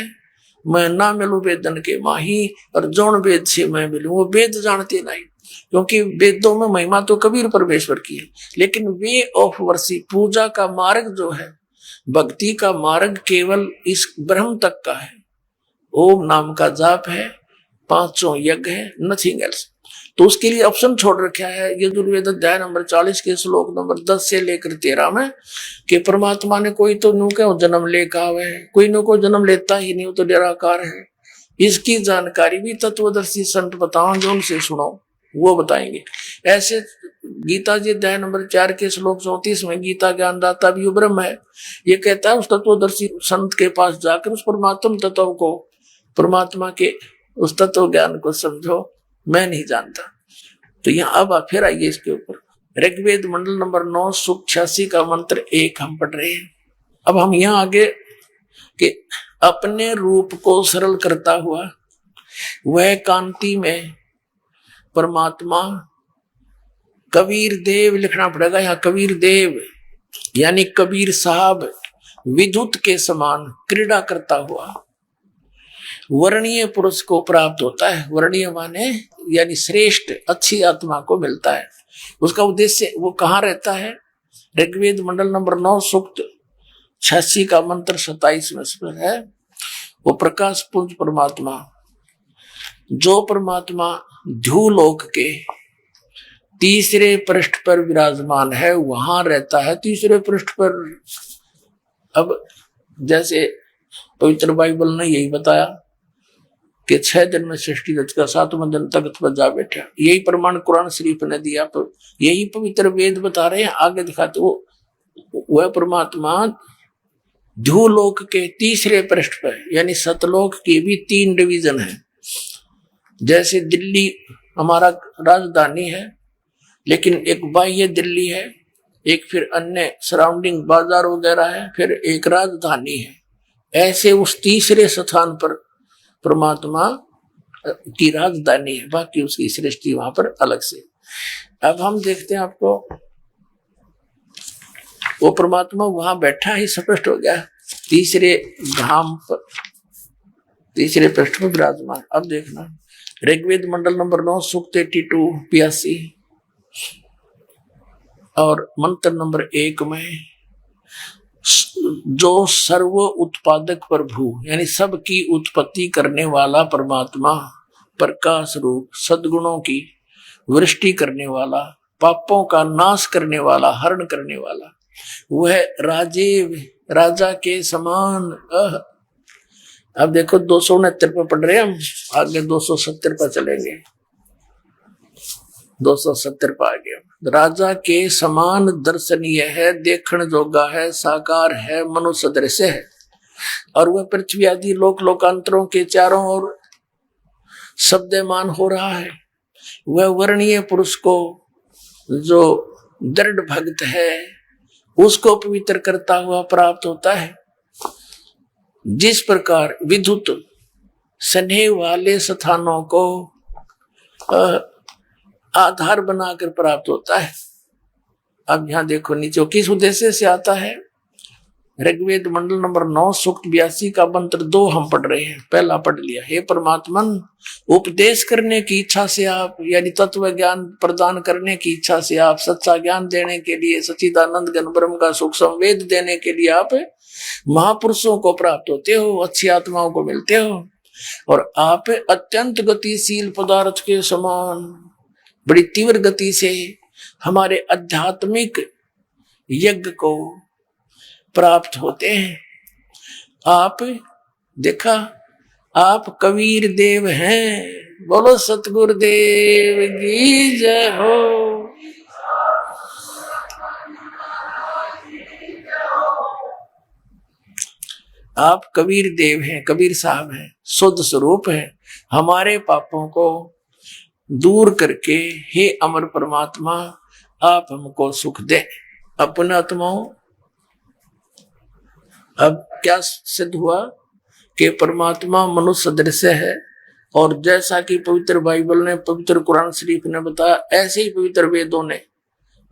मैं ना मिलूं वेदन के माही, और जौन वेद से मैं मिलूं वो वेद जानते नहीं। क्योंकि वेदों में महिमा तो कबीर परमेश्वर की है, लेकिन वे ऑफ वर्शिप, पूजा का मार्ग जो है, भक्ति का मार्ग केवल इस ब्रह्म तक का है। ओम नाम का जाप है, 500 यज्ञ है, नथिंग एल्स। तो उसके लिए ऑप्शन छोड़ रखा है यजुर्वेद अध्याय नंबर 40 के श्लोक नंबर 10 से लेकर 13 में, कि परमात्मा ने कोई तो नु के जन्म लेकर आवे है, कोई नु को जन्म लेता ही नहीं, वो तो निराकार है। इसकी जानकारी भी तत्वदर्शी संत बताओ, जो उनसे सुनो वो बताएंगे। ऐसे गीता जी अध्याय नंबर 4 के श्लोक 34 में गीता ज्ञानदाता भी ब्रह्म है, ये कहता है उस तत्वदर्शी संत के पास जाकर उस परमात्म तत्व को, परमात्मा के उस तत्व ज्ञान को समझो, मैं नहीं जानता। तो यहाँ अब फिर आइए इसके ऊपर, ऋग्वेद मंडल नंबर 9 सूक्त 86 का मंत्र 1 हम पढ़ रहे हैं। अब हम यहाँ आगे कि अपने रूप को सरल करता हुआ वह कांति में परमात्मा कबीर देव लिखना पड़ेगा यहाँ, कबीर देव यानी कबीर साहब विद्युत के समान क्रीड़ा करता हुआ वर्णीय पुरुष को प्राप्त होता है। वर्णीय माने यानी श्रेष्ठ, अच्छी आत्मा को मिलता है। उसका उद्देश्य वो कहाँ रहता है? ऋग्वेद मंडल नंबर 9 सूक्त 86 का मंत्र 27 में है, वो प्रकाश पुंज परमात्मा, जो परमात्मा ध्युलोक के तीसरे पृष्ठ पर विराजमान है, वहां रहता है तीसरे पृष्ठ पर। अब जैसे पवित्र बाइबल ने यही बताया कि 6 दिन में सृष्टि रचकर 7वें दिन तख्त पर जा बैठा, यही प्रमाण कुरान शरीफ ने दिया, तो यही पवित्र वेद बता रहे हैं। आगे दिखाते वह परमात्मा ध्युलोक के तीसरे पृष्ठ पर, यानी सतलोक की भी 3 डिवीजन है। जैसे दिल्ली हमारा राजधानी है, लेकिन एक बाह्य दिल्ली है, एक फिर अन्य सराउंडिंग बाजार वगैरह है, फिर एक राजधानी है। ऐसे उस तीसरे स्थान पर परमात्मा की राजधानी है, बाकी उसकी सृष्टि वहां पर अलग से। अब हम देखते हैं आपको, वो परमात्मा वहां बैठा ही स्पष्ट हो गया, तीसरे धाम पर, तीसरे पृष्ठ पर विराजमान। अब देखना ऋग्वेद मंडल नंबर 9 सूक्त 82 और मंत्र नंबर 1 में, जो सर्व उत्पादक प्रभु यानी सबकी उत्पत्ति करने वाला परमात्मा, प्रकाश रूप, सद्गुणों की वृष्टि करने वाला, पापों का नाश करने वाला, हरण करने वाला, वह राजा के समान। अब देखो 269 पर पढ़ रहे हैं हम, आगे 270 पर चलेंगे। 270 पर आ गया। राजा के समान दर्शनीय है, देखण जोगा है, साकार है, मनुष्य सदृश है, और वह पृथ्वी आदि लोक लोकांतरों के चारों ओर शब्दमान हो रहा है। वह वर्णीय पुरुष को, जो दृढ़ भक्त है, उसको पवित्र करता हुआ प्राप्त होता है। जिस प्रकार विद्युत स्नेह वाले स्थानों को आधार बनाकर प्राप्त होता है। अब यहां देखो नीचे किस उद्देश्य से आता है। ऋग्वेद मंडल नंबर 9 सूक्त 82 का मंत्र 2 हम पढ़ रहे हैं। पहला पढ़ लिया, हे परमात्मन, उपदेश करने की इच्छा से आप, यानी तत्व ज्ञान प्रदान करने की इच्छा से आप, सच्चा ज्ञान देने के लिए, सच्चिदानंद घन ब्रह्म का सुख संवेद देने के लिए आप महापुरुषों को प्राप्त होते हो, अच्छी आत्माओं को मिलते हो, और आप अत्यंत गतिशील पदार्थ के समान बड़ी तीव्र गति से हमारे आध्यात्मिक यज्ञ को प्राप्त होते हैं। आप देखा, आप कबीर देव हैं। बोलो सतगुरुदेव की जय हो। आप कबीर देव हैं, कबीर साहब हैं, शुद्ध स्वरूप हैं। हमारे पापों को दूर करके हे अमर परमात्मा, आप हमको सुख दे। अपने आत्माओं, अब क्या सिद्ध हुआ कि परमात्मा मनुष्य सदृश है, और जैसा कि पवित्र बाइबल ने, पवित्र कुरान शरीफ ने बताया, ऐसे ही पवित्र वेदों ने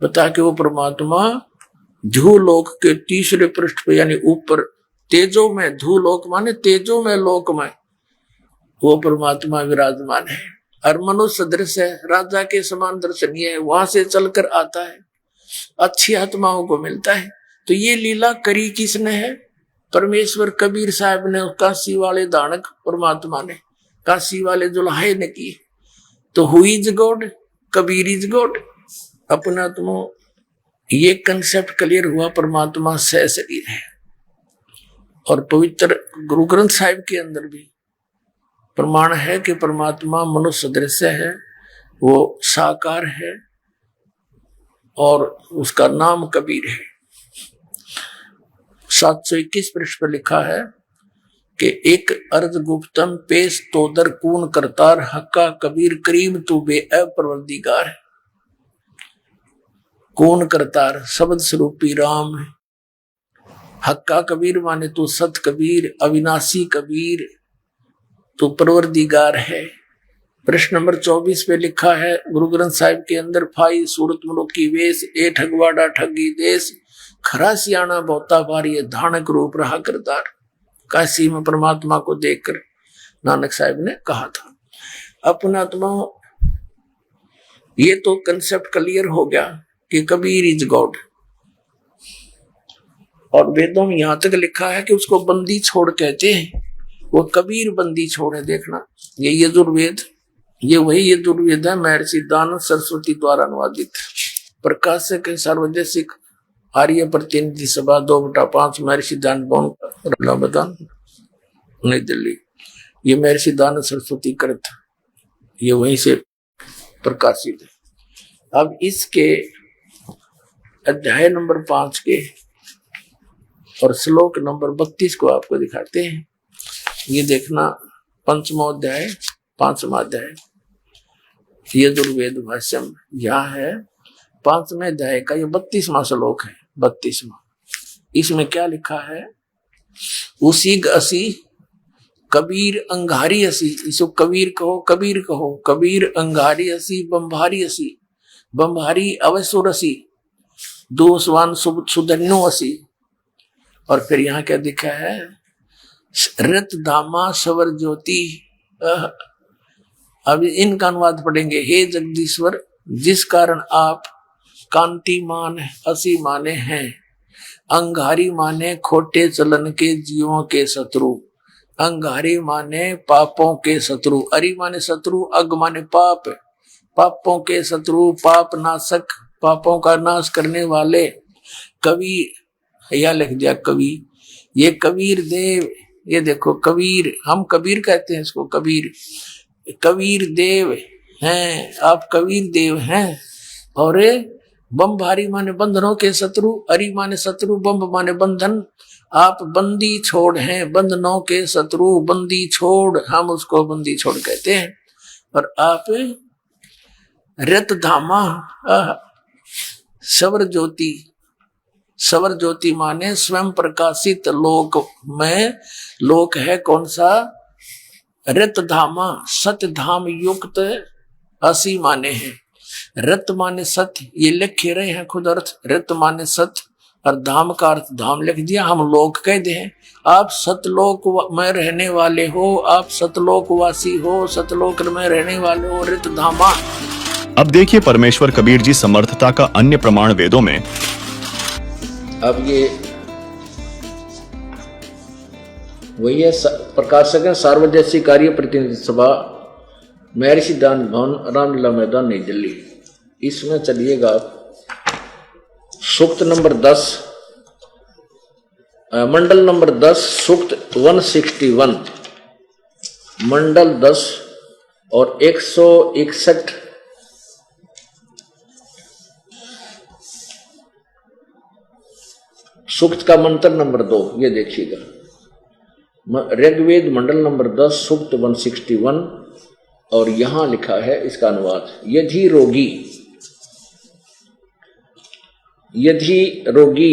बताया कि वो परमात्मा धूलोक के तीसरे पृष्ठ पे यानी ऊपर तेजो में, धूलोक माने तेजो में, लोक में वो परमात्मा विराजमान है और मनुष्य दृश्य है, राजा के समान दर्शनीय है, वहां से चलकर आता है, अच्छी आत्माओं को मिलता है। तो ये लीला करी किसने है? परमेश्वर कबीर साहब ने, काशी वाले दानक परमात्मा ने, काशी वाले जुल्हे ने की। तो who is God? Kabir is God. अपना तुम ये कंसेप्ट क्लियर हुआ, परमात्मा सह शरीर है। और पवित्र गुरु ग्रंथ साहिब के अंदर भी प्रमाण है कि परमात्मा मनुष्य दृश्य है, वो साकार है और उसका नाम कबीर है। 721 पृष्ठ पर लिखा है कि एक अर्ज गुप्तम पेश तोदर कून करतार हक्का कबीर करीब तू बे परवरदिगार है। कौन करतार शब्द स्वरूपी राम है। हक्का कबीर माने तू सत कबीर, अविनाशी कबीर, तो परवरदिगार है। प्रश्न नंबर 24 पे लिखा है गुरु ग्रंथ साहिब के अंदर, फाई सूरत मनुखी वेश ए ठगवाड़ा ठगी देश, खरा सियाणा बहुता भारी धानक रूप रहा करतार। काशी में परमात्मा को देखकर नानक साहिब ने कहा था। अपना तुम ये तो कंसेप्ट क्लियर हो गया कि कबीर इज गॉड। और वेदों में यहां तक लिखा है कि उसको बंदी छोड़ कहते हैं, वो कबीर बंदी छोड़ है। देखना ये यजुर्वेद, ये वही यजुर्वेद है महर्षि दानव सरस्वती द्वारा अनुवादित, प्रकाशक सार्वजनिक आर्य प्रतिनिधि सभा 2/5 महर्षि दानव इलाहाबाद नई दिल्ली। ये महर्षि दानव सरस्वती कृत, ये वहीं से प्रकाशित है। अब इसके अध्याय नंबर 5 के और श्लोक नंबर 32 को आपको दिखाते हैं। ये देखना, पंचमो अध्याय 5वां अध्याय यजुर्वेद भाष्यम यहाँ है 5वें अध्याय का ये 32वां श्लोक है। 32वां, इसमें क्या लिखा है? उसी असी कबीर अंगारी असी, इसको कबीर कहो, कबीर कहो, कबीर अंगारी असी बम्भारी असी, बम्भारी अवसुर असी, दोषवान सुधन्यो असी। और फिर यहाँ क्या लिखा है? रत धामा सवर ज्योति। अब इनका अनुवाद पढ़ेंगे। हे जगदीश्वर, जिस कारण आप कांतिमान असी माने हैं, अंगारी माने खोटे चलन के जीवों के शत्रु, अंगारी माने पापों के शत्रु, अरि माने शत्रु, अग माने पाप, पापों के शत्रु, पाप नाशक, पापों का नाश करने वाले कवि, या लिख दिया कवि, ये कबीर देव। ये देखो कबीर, हम कबीर कहते हैं इसको, कबीर, कबीर देव हैं आप, कबीर देव हैं। और बम्भारी माने बंधनों के शत्रु, अरि माने शत्रु, बम्ब माने बंधन, आप बंदी छोड़ हैं, बंधनों के शत्रु, बंदी छोड़, हम उसको बंदी छोड़ कहते हैं। और आप रत धामा सवर ज्योति, सवर ज्योति माने स्वयं प्रकाशित लोक में, लोक है कौन सा? रत धामा, सत धाम युक्त असी माने हैं। रत माने सत्य, ये लिख रहे हैं खुद अर्थ, रत माने सत्य और धाम का अर्थ धाम लिख दिया, हम लोक कह दे हैं। आप सतलोक में रहने वाले हो, आप सतलोक वासी हो, सतलोक में रहने वाले हो, रत धामा। अब देखिए परमेश्वर कबीर जी समर्थता का अन्य प्रमाण वेदों में। अब ये वही है, प्रकाशक है सार्वजनिक कार्य प्रतिनिधि सभा महर्षि दान भवन रामलीला मैदान नई दिल्ली। इसमें चलिएगा सूक्त नंबर 10, मंडल नंबर 10, सूक्त 161, मंडल 10 और 161 सूक्त का मंत्र नंबर 2। ये देखिएगा, ऋग्वेद मंडल नंबर 10 सूक्त 161 और यहां लिखा है इसका अनुवाद। यदि रोगी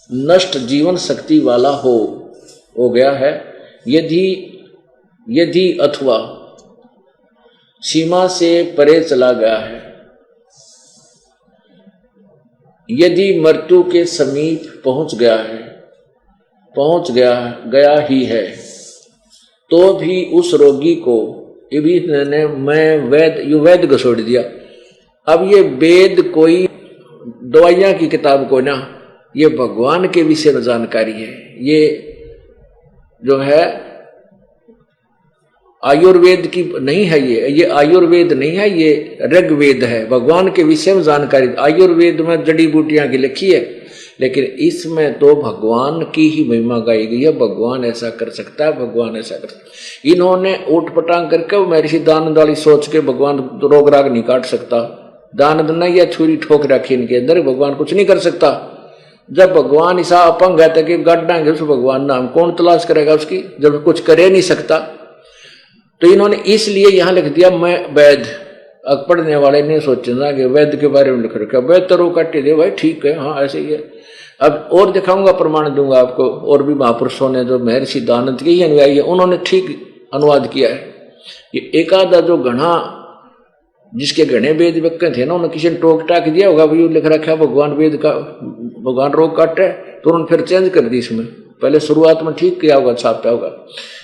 नष्ट जीवन शक्ति वाला हो गया है, यदि यदि अथवा सीमा से परे चला गया है, यदि मृत्यु के समीप पहुंच गया है, गया ही है, तो भी उस रोगी को भी मैं वैद को छोड़ दिया। अब ये वेद कोई दवाइयां की किताब को ना, ये भगवान के विषय में जानकारी है। ये जो है आयुर्वेद की नहीं है, ये आयुर्वेद नहीं है, ये ऋग्वेद है। भगवान के विषय में जानकारी, आयुर्वेद में जड़ी बूटियां की लिखी है, लेकिन इसमें तो भगवान की ही महिमा गाई गई है। भगवान ऐसा कर सकता है, भगवान ऐसा कर सकता है। इन्होंने ऊट पटांग करके महर्षि दानंद वाली सोच के भगवान रोग राग नहीं काट सकता। दानंद ने यह छुरी ठोक रखी इनके अंदर, भगवान कुछ नहीं कर सकता। जब भगवान ऐसा अपंग है कि गाड़ांगे उस भगवान नाम कौन तलाश करेगा उसकी, जब कुछ करे नहीं सकता। तो इन्होंने इसलिए यहां लिख दिया मैं वैद। अब पढ़ने वाले ने सोचना कि वैद के बारे में लिख रखा, वैद तो रोग काटे दे भाई, ठीक है, हाँ ऐसे ही है। अब और दिखाऊंगा, प्रमाण दूंगा आपको। और भी महापुरुषों ने जो महर्षि दानंद के ही अनुयायी है, उन्होंने ठीक अनुवाद किया है। ये एक आधा जो घना जिसके घने वेद व्यक्ति थे ना, उन्होंने किसी ने टोक टाक दिया होगा, भाई लिख रखा है भगवान वेद का, भगवान रोग काटे, तो उन्होंने फिर चेंज कर दी इसमें। पहले शुरुआत में ठीक किया होगा, छापा होगा।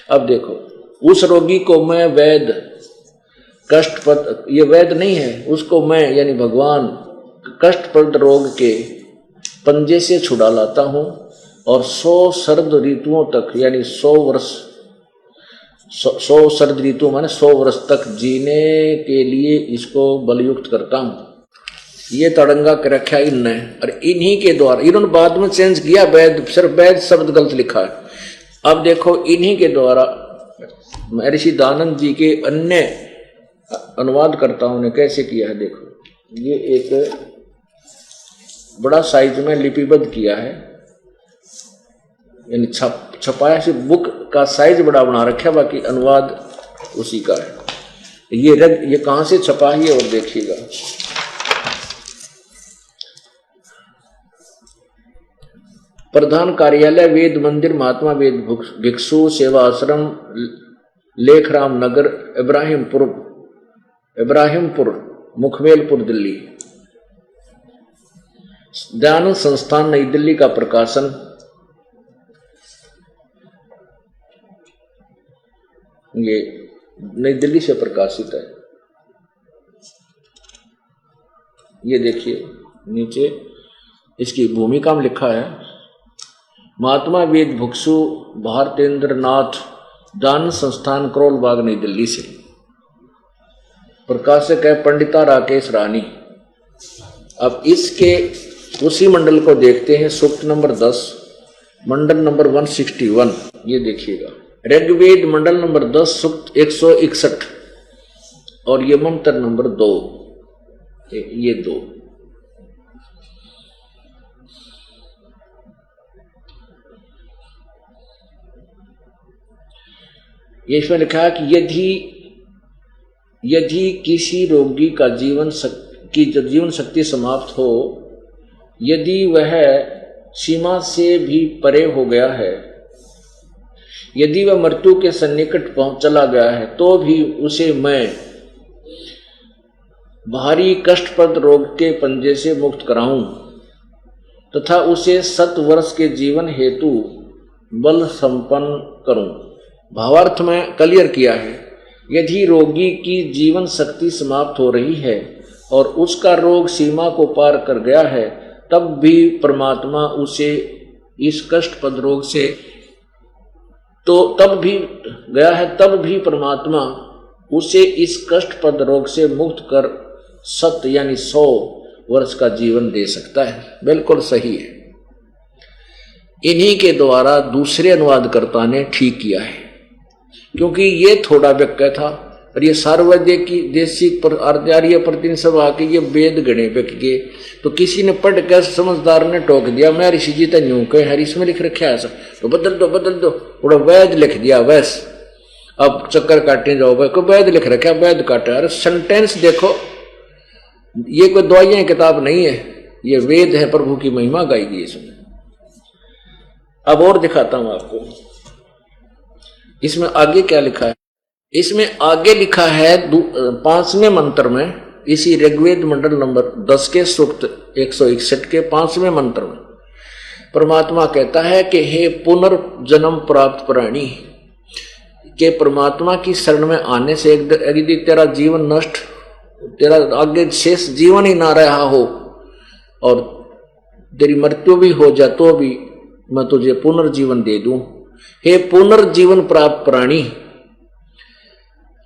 अब देखो, उस रोगी को मैं वैद कष्टप्रद, ये वैद नहीं है, उसको मैं यानी भगवान कष्टप्रद रोग के पंजे से छुड़ा लाता हूं और 100 शरद ऋतुओं तक यानी 100 वर्ष, 100 शरद ऋतु माने 100 वर्ष तक जीने के लिए इसको बलयुक्त करता हूं। ये तड़ंगा कर रखा इनने, और इन्हीं के द्वारा, इन्होंने बाद में चेंज किया वैद, सिर्फ वैद शब्द गलत लिखा है। अब देखो, इन्हीं के द्वारा महर्षि दानंद जी के अन्य अनुवादकर्ताओं ने कैसे किया है। देखो, ये एक बड़ा साइज में लिपिबद्ध किया है, यानी छपाया से बुक का साइज बड़ा बना रखा है, बाकी अनुवाद उसी का है। ये कहां से छपा है और देखिएगा। प्रधान कार्यालय वेद मंदिर, महात्मा वेद भिक्षु सेवा आश्रम, लेखराम नगर, इब्राहिमपुर, मुखमेलपुर, दिल्ली। दयानंद संस्थान नई दिल्ली का प्रकाशन। ये नई दिल्ली से प्रकाशित है। ये देखिए नीचे इसकी भूमिका में लिखा है, महात्मा वेद भिक्षु भारतेंद्र नाथ दान संस्थान, करोल बाग, नई दिल्ली से। प्रकाशक है पंडिता राकेश रानी। अब इसके उसी मंडल को देखते हैं, सूक्त नंबर 10, मंडल नंबर 161। ये देखिएगा, ऋग्वेद मंडल नंबर 10, सूक्त 161, और ये मंत्र नंबर 2, ये 2। ये इसमें लिखा है कि यदि किसी रोगी का जीवन शक्ति समाप्त हो, यदि वह सीमा से भी परे हो गया है, यदि वह मृत्यु के सन्निकट चला गया है, तो भी उसे मैं भारी कष्टप्रद रोग के पंजे से मुक्त कराऊं तथा उसे 100 वर्ष के जीवन हेतु बल संपन्न करूं। भावार्थ में क्लियर किया है, यदि रोगी की जीवन शक्ति समाप्त हो रही है और उसका रोग सीमा को पार कर गया है, तब भी परमात्मा उसे इस कष्टप्रद रोग से तब भी परमात्मा उसे इस कष्टप्रद रोग से मुक्त कर 100 यानी 100 वर्ष का जीवन दे सकता है। बिल्कुल सही है। इन्हीं के द्वारा दूसरे अनुवादकर्ता ने ठीक किया है, क्योंकि ये थोड़ा व्यक्य था और ये सार्वजनिक की देशी पर आर्य प्रतिनिधि सभा के ये वेद गणे व्यक्ति के, तो किसी ने पढ़ कर समझदार ने टोक दिया, मैं ऋषि जी तो यूं कहे हर इसमें लिख रखा है ऐसा, तो बदल दो थोड़ा वैद लिख दिया वैस। अब चक्कर काटने जाओ भाई, कोई वैद लिख रखा है, वैद काटा। अरे सेंटेंस देखो, ये कोई दवाइयां किताब नहीं है, ये वेद है, प्रभु की महिमा गाई गई इसमें। अब और दिखाता हूं आपको, इसमें आगे क्या लिखा है। इसमें आगे लिखा है 5वें मंत्र में, इसी ऋग्वेद मंडल नंबर 10 के सूक्त 161 के 5वें मंत्र में परमात्मा कहता है कि हे पुनर्जन्म प्राप्त प्राणी, के परमात्मा की शरण में आने से यदि तेरा जीवन नष्ट, तेरा आगे शेष जीवन ही ना रहा हो और तेरी मृत्यु भी हो जाए तो भी मैं तुझे पुनर्जीवन दे दूं। हे पुनर्जीवन प्राप्त प्राणी,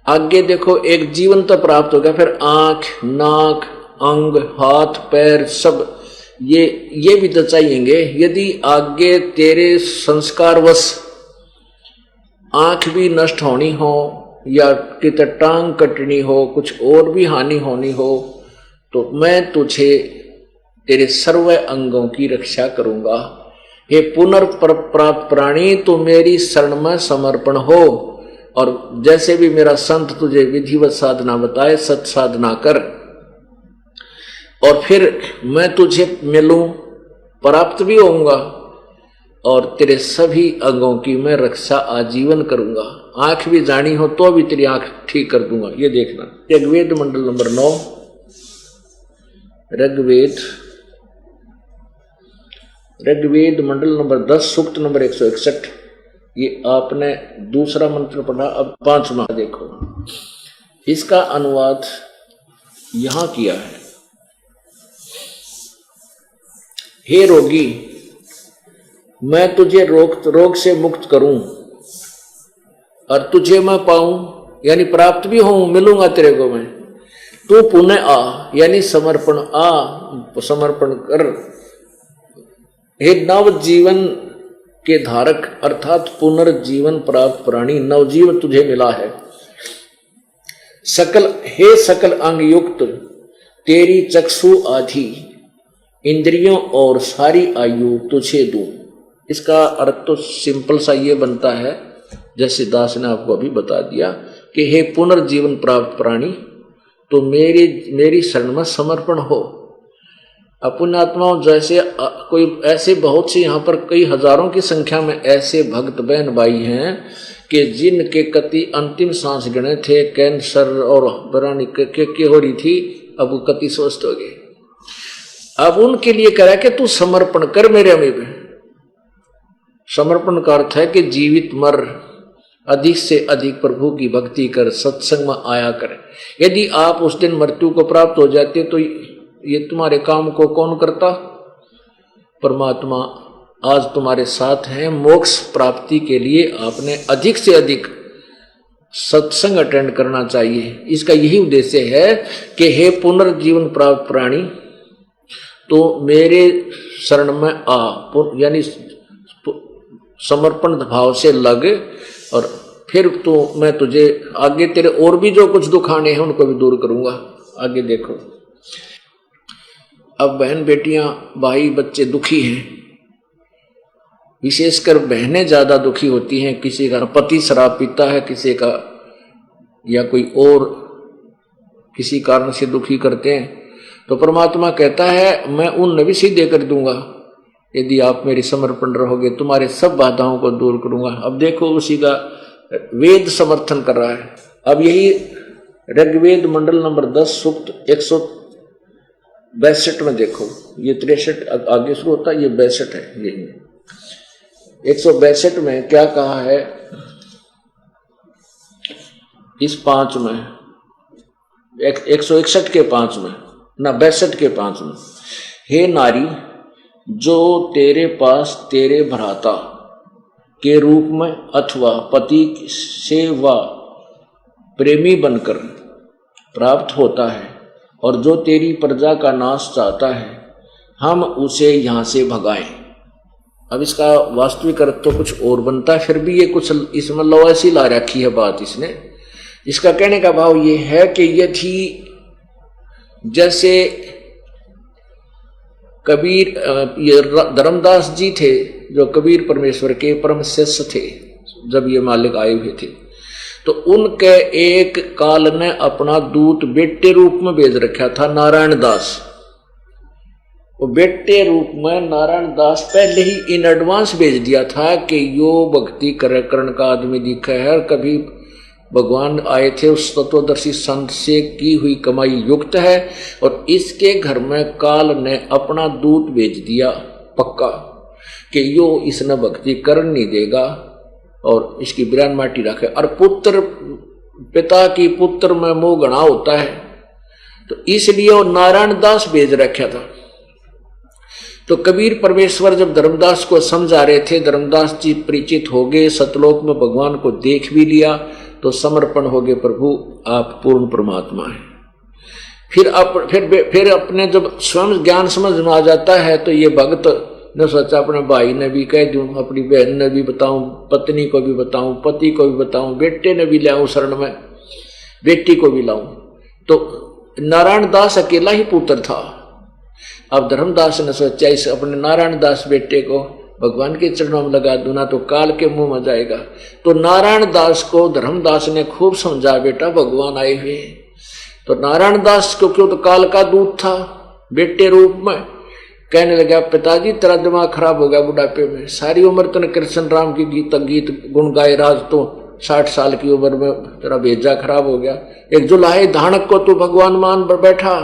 आगे देखो एक जीवन तो प्राप्त हो गया, फिर आंख, नाक, अंग, हाथ, पैर सब ये भी तो चाहिएंगे। यदि आगे तेरे संस्कारवश आंख भी नष्ट होनी हो या कितने टांग कटनी हो, कुछ और भी हानि होनी हो, तो मैं तुझे तेरे सर्व अंगों की रक्षा करूंगा। हे पुनर्प्राप्त प्राणी, तो मेरी शरण में समर्पण हो और जैसे भी मेरा संत तुझे विधिवत साधना बताए सत साधना कर, और फिर मैं तुझे मिलूं, प्राप्त भी होऊंगा और तेरे सभी अंगों की मैं रक्षा आजीवन करूंगा। आंख भी जानी हो तो भी तेरी आंख ठीक कर दूंगा। ये देखना ऋग्वेद मंडल नंबर 9, ऋग्वेद मंडल नंबर 10 सूक्त नंबर 161। ये आपने दूसरा मंत्र पढ़ा, अब 5वां देखो। इसका अनुवाद यहां किया है। हे रोगी, मैं तुझे रोग से मुक्त करूं और तुझे मैं पाऊं, यानी प्राप्त भी होऊं, मिलूंगा तेरे को मैं। तू पुनः आ, यानी समर्पण कर। हे नव जीवन के धारक अर्थात पुनर्जीवन प्राप्त प्राणी, नवजीवन तुझे मिला है। हे सकल अंग युक्त, तेरी चक्षु आदि इंद्रियों और सारी आयु तुझे दूं। इसका अर्थ तो सिंपल सा ये बनता है, जैसे दास ने आपको अभी बता दिया कि हे पुनर्जीवन प्राप्त प्राणी, तो मेरी शरण में समर्पण हो। पुण्यात्माओं, जैसे कोई ऐसे बहुत से यहाँ पर कई हजारों की संख्या में ऐसे भक्त बहन भाई हैं कि जिनके कति अंतिम सांस गिने थे, कैंसर और बरानी के हो रही थी, अब वो कति स्वस्थ हो गए। अब उनके लिए कह रहा है कि तू समर्पण कर मेरे अमीब। समर्पण का अर्थ है कि जीवित मर, अधिक से अधिक प्रभु की भक्ति कर, सत्संग में आया कर। यदि आप उस दिन मृत्यु को प्राप्त हो जाते तो ये तुम्हारे काम को कौन करता? परमात्मा आज तुम्हारे साथ हैं। मोक्ष प्राप्ति के लिए आपने अधिक से अधिक सत्संग अटेंड करना चाहिए। इसका यही उद्देश्य है कि हे पुनर्जीवन प्राप्त प्राणी, तो मेरे शरण में आ, यानी समर्पण भाव से लग, और फिर तो मैं तुझे आगे तेरे और भी जो कुछ दुखाने हैं उनको भी दूर करूंगा। आगे देखो, अब बहन बेटियां भाई बच्चे दुखी हैं, विशेषकर बहनें ज्यादा दुखी होती हैं। किसी का पति शराब पीता है, किसी का या कोई और किसी कारण से दुखी करते हैं, तो परमात्मा कहता है मैं उन भी सीधे कर दूंगा यदि आप मेरी समर्पण रहोगे, तुम्हारे सब बाधाओं को दूर करूंगा। अब देखो उसी का वेद समर्थन कर रहा है। अब यही ऋग्वेद मंडल नंबर 10 सूक्त 162 में देखो, ये 63 आगे शुरू होता है, ये 62 है। यही 162 में क्या कहा है, इस 5 में 161 के 5 में ना 62 के 5 में, हे नारी, जो तेरे पास तेरे भ्राता के रूप में अथवा पति से व प्रेमी बनकर प्राप्त होता है और जो तेरी प्रजा का नाश चाहता है, हम उसे यहां से भगाएं। अब इसका वास्तविक अर्थ तो कुछ और बनता है, फिर भी ये कुछ इसमें लवासी ला रखी है बात इसने। इसका कहने का भाव ये है कि यदि जैसे कबीर, ये धर्मदास जी थे जो कबीर परमेश्वर के परम शिष्य थे, जब ये मालिक आए हुए थे, तो उनके एक काल ने अपना दूत बेटे रूप में भेज रखा था, नारायण दास। वो बेटे रूप में नारायण दास पहले ही इन एडवांस भेज दिया था कि यो भक्ति करण का आदमी दिखा है, और कभी भगवान आए थे उस तत्वदर्शी संत से की हुई कमाई युक्त है, और इसके घर में काल ने अपना दूत भेज दिया पक्का कि यो इसने भक्ति कर नहीं देगा और इसकी बिरान माटी रखे। और पुत्र पिता की पुत्र में मोह घना होता है, तो इसलिए वो नारायण दास भेज रखा था। तो कबीर परमेश्वर जब धर्मदास को समझा रहे थे, धर्मदास जी परिचित हो गए, सतलोक में भगवान को देख भी लिया, तो समर्पण हो गए, प्रभु आप पूर्ण परमात्मा हैं। फिर अपने जब स्वयं ज्ञान समझ में आ जाता है, तो ये भक्त ने सोचा अपने भाई ने भी कह दूं, अपनी बहन ने भी बताऊं, पत्नी को भी बताऊं, पति को भी बताऊं, बेटे ने भी लाऊं शरण में, बेटी को भी लाऊं। तो नारायण दास अकेला ही पुत्र था। अब धर्मदास ने सोचा इस अपने नारायण दास बेटे को भगवान के चरणों में लगा दूं ना तो काल के मुंह में जाएगा। तो नारायण दास को धर्मदास ने खूब समझा, बेटा भगवान आए हुए। तो नारायण दास को क्यों, तो काल का दूत था बेटे रूप में। कहने लगा पिताजी तेरा दिमाग खराब हो गया बुढ़ापे में, सारी उम्र तूने कृष्ण राम की गीत गुण गाए, राज तो 60 साल की उम्र में तेरा भेजा खराब हो गया। एक जुलाहे धानक को तू भगवान मान पर बैठा,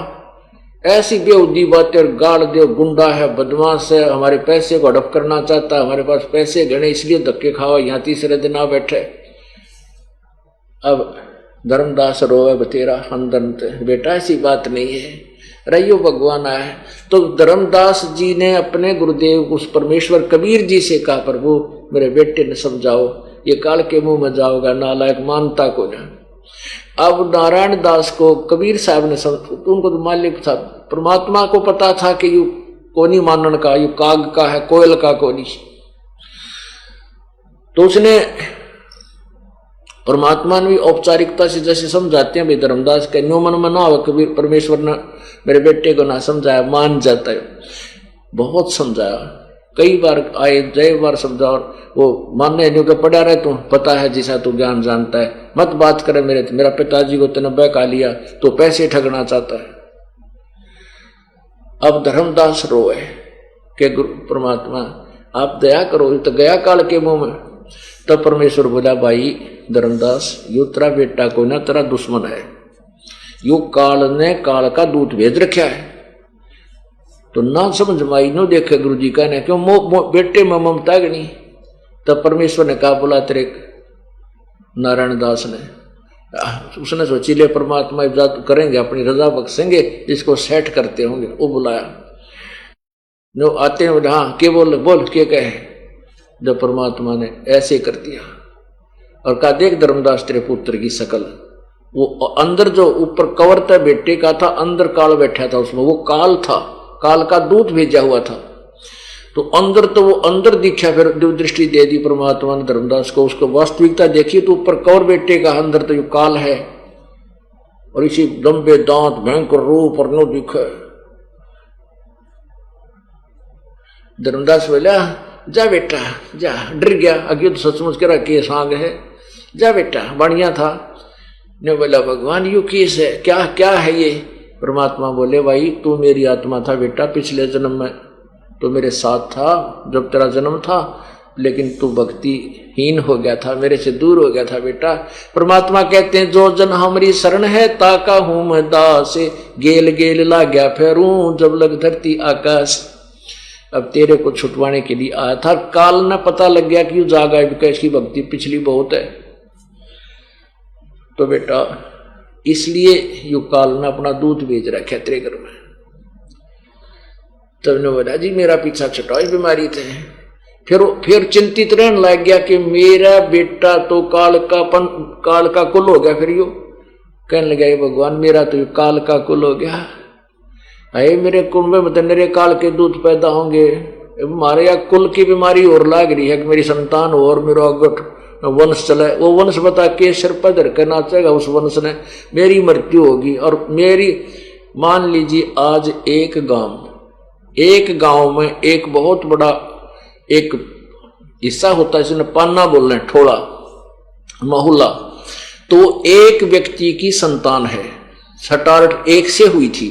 ऐसी बेहुदी बातें गाड़ दे, गुंडा है, बदमाश है, हमारे पैसे को हड़प करना चाहता है, हमारे पास पैसे गणे इसलिए धक्के खावा, यहाँ तीसरे दिन आ बैठे। अब धर्मदास रोए बतेरा अंदर, बेटा ऐसी बात नहीं है, रहियो भगवान आया है। तो धर्मदास जी ने अपने गुरुदेव उस परमेश्वर कबीर जी से कहा, प्रभु मेरे बेटे ने समझाओ, ये काल के मुंह में जाओगा, नालायक मानता को ना। अब नारायण दास को कबीर साहब ने उनको तो मालिक था, परमात्मा को पता था कि यू कोनी मानन का, यू काग का है, कोयल का कोनी। तो उसने परमात्मा ने भी औपचारिकता से जैसे समझाते हैं भाई धर्मदास के न्यू मन में ना हो, कबीर परमेश्वर ने मेरे बेटे को ना समझाया, मान जाता है। बहुत समझाया, कई बार आए, जय बार समझा, और वो मानने नहीं के पड़ा रहे, तू पता है जिसा तू ज्ञान जानता है, मत बात करे मेरा पिताजी को तूने बहका लिया, तो पैसे ठगना चाहता है। अब धर्मदास रोए के गुरु परमात्मा आप दया करो, तो गया काल के मुंह में। तब परमेश्वर बोला, भाई धर्मदास यू तेरा बेटा को ना तेरा दुश्मन है, यू काल ने काल का दूत भेज रखा है। तो ना समझ माई नो देखे गुरु जी का ने क्यों बेटे में ममता नहीं। तब परमेश्वर ने कहा, बोला तेरे नारायण दास ने, उसने सोची ले परमात्मा इजाजत करेंगे, अपनी रजा बख्शेंगे, इसको सेट करते होंगे। वो बुलाया, जो आते हैं बोले हाँ के बोल के कहे। जब परमात्मा ने ऐसे कर दिया और कहा, देख धर्मदास तेरे पुत्र की शकल, वो अंदर जो ऊपर कवर था बेटे का था, अंदर काल बैठा था उसमें, वो काल था, काल का दूत भेजा हुआ था। तो अंदर तो वो अंदर दिखा, फिर दृष्टि दे दी परमात्मा ने धर्मदास को, उसको वास्तविकता देखी तो ऊपर कवर बेटे का, अंदर तो ये काल है, और इसी लंबे दांत भयंकर रूप और नो दिखा। धर्मदास बोला, जा बेटा जा, डर गया, अगे तो सचमुच करा के सांग है, जा बेटा बढ़िया था। ने बोला, भगवान यू किस है, क्या क्या है ये। परमात्मा बोले, भाई तू मेरी आत्मा था बेटा, पिछले जन्म में तो मेरे साथ था जब तेरा जन्म था, लेकिन तू भक्तिहीन हो गया था, मेरे से दूर हो गया था बेटा। परमात्मा कहते हैं, जो जन हमारी शरण है ताका हूं मैं दास, गेल गेल ला गया फेरूं जब लग धरती आकाश। अब तेरे को छुटवाने के लिए आया था, काल न पता लग गया कि जागा इसकी भक्ति पिछली बहुत है, तो बेटा इसलिए यू काल ने अपना दूध भेज रखा तेरे घर में। तब ने बोला, जी मेरा पीछा छुटाओ, बीमारी थे। फिर चिंतित रहने लग गया कि मेरा बेटा तो काल का कुल हो गया। फिर यू कहने लगा, भगवान मेरा तो काल का कुल हो गया, अरे मेरे कुल में मतलब मेरे काल के दूध पैदा होंगे, हमारे यहाँ कुल की बीमारी और लाग रही है कि मेरी संतान हो और मेरा अगट वंश चले। वो वंश बता के सिर पर धर कर नाचेगा, उस वंश ने मेरी मृत्यु होगी। और मेरी मान लीजिए आज एक गांव में एक बहुत बड़ा एक हिस्सा होता है, जिसने पान्ना बोल रहे हैं, ठोड़ा मोहल्ला, तो एक व्यक्ति की संतान है, छटारट एक से हुई थी।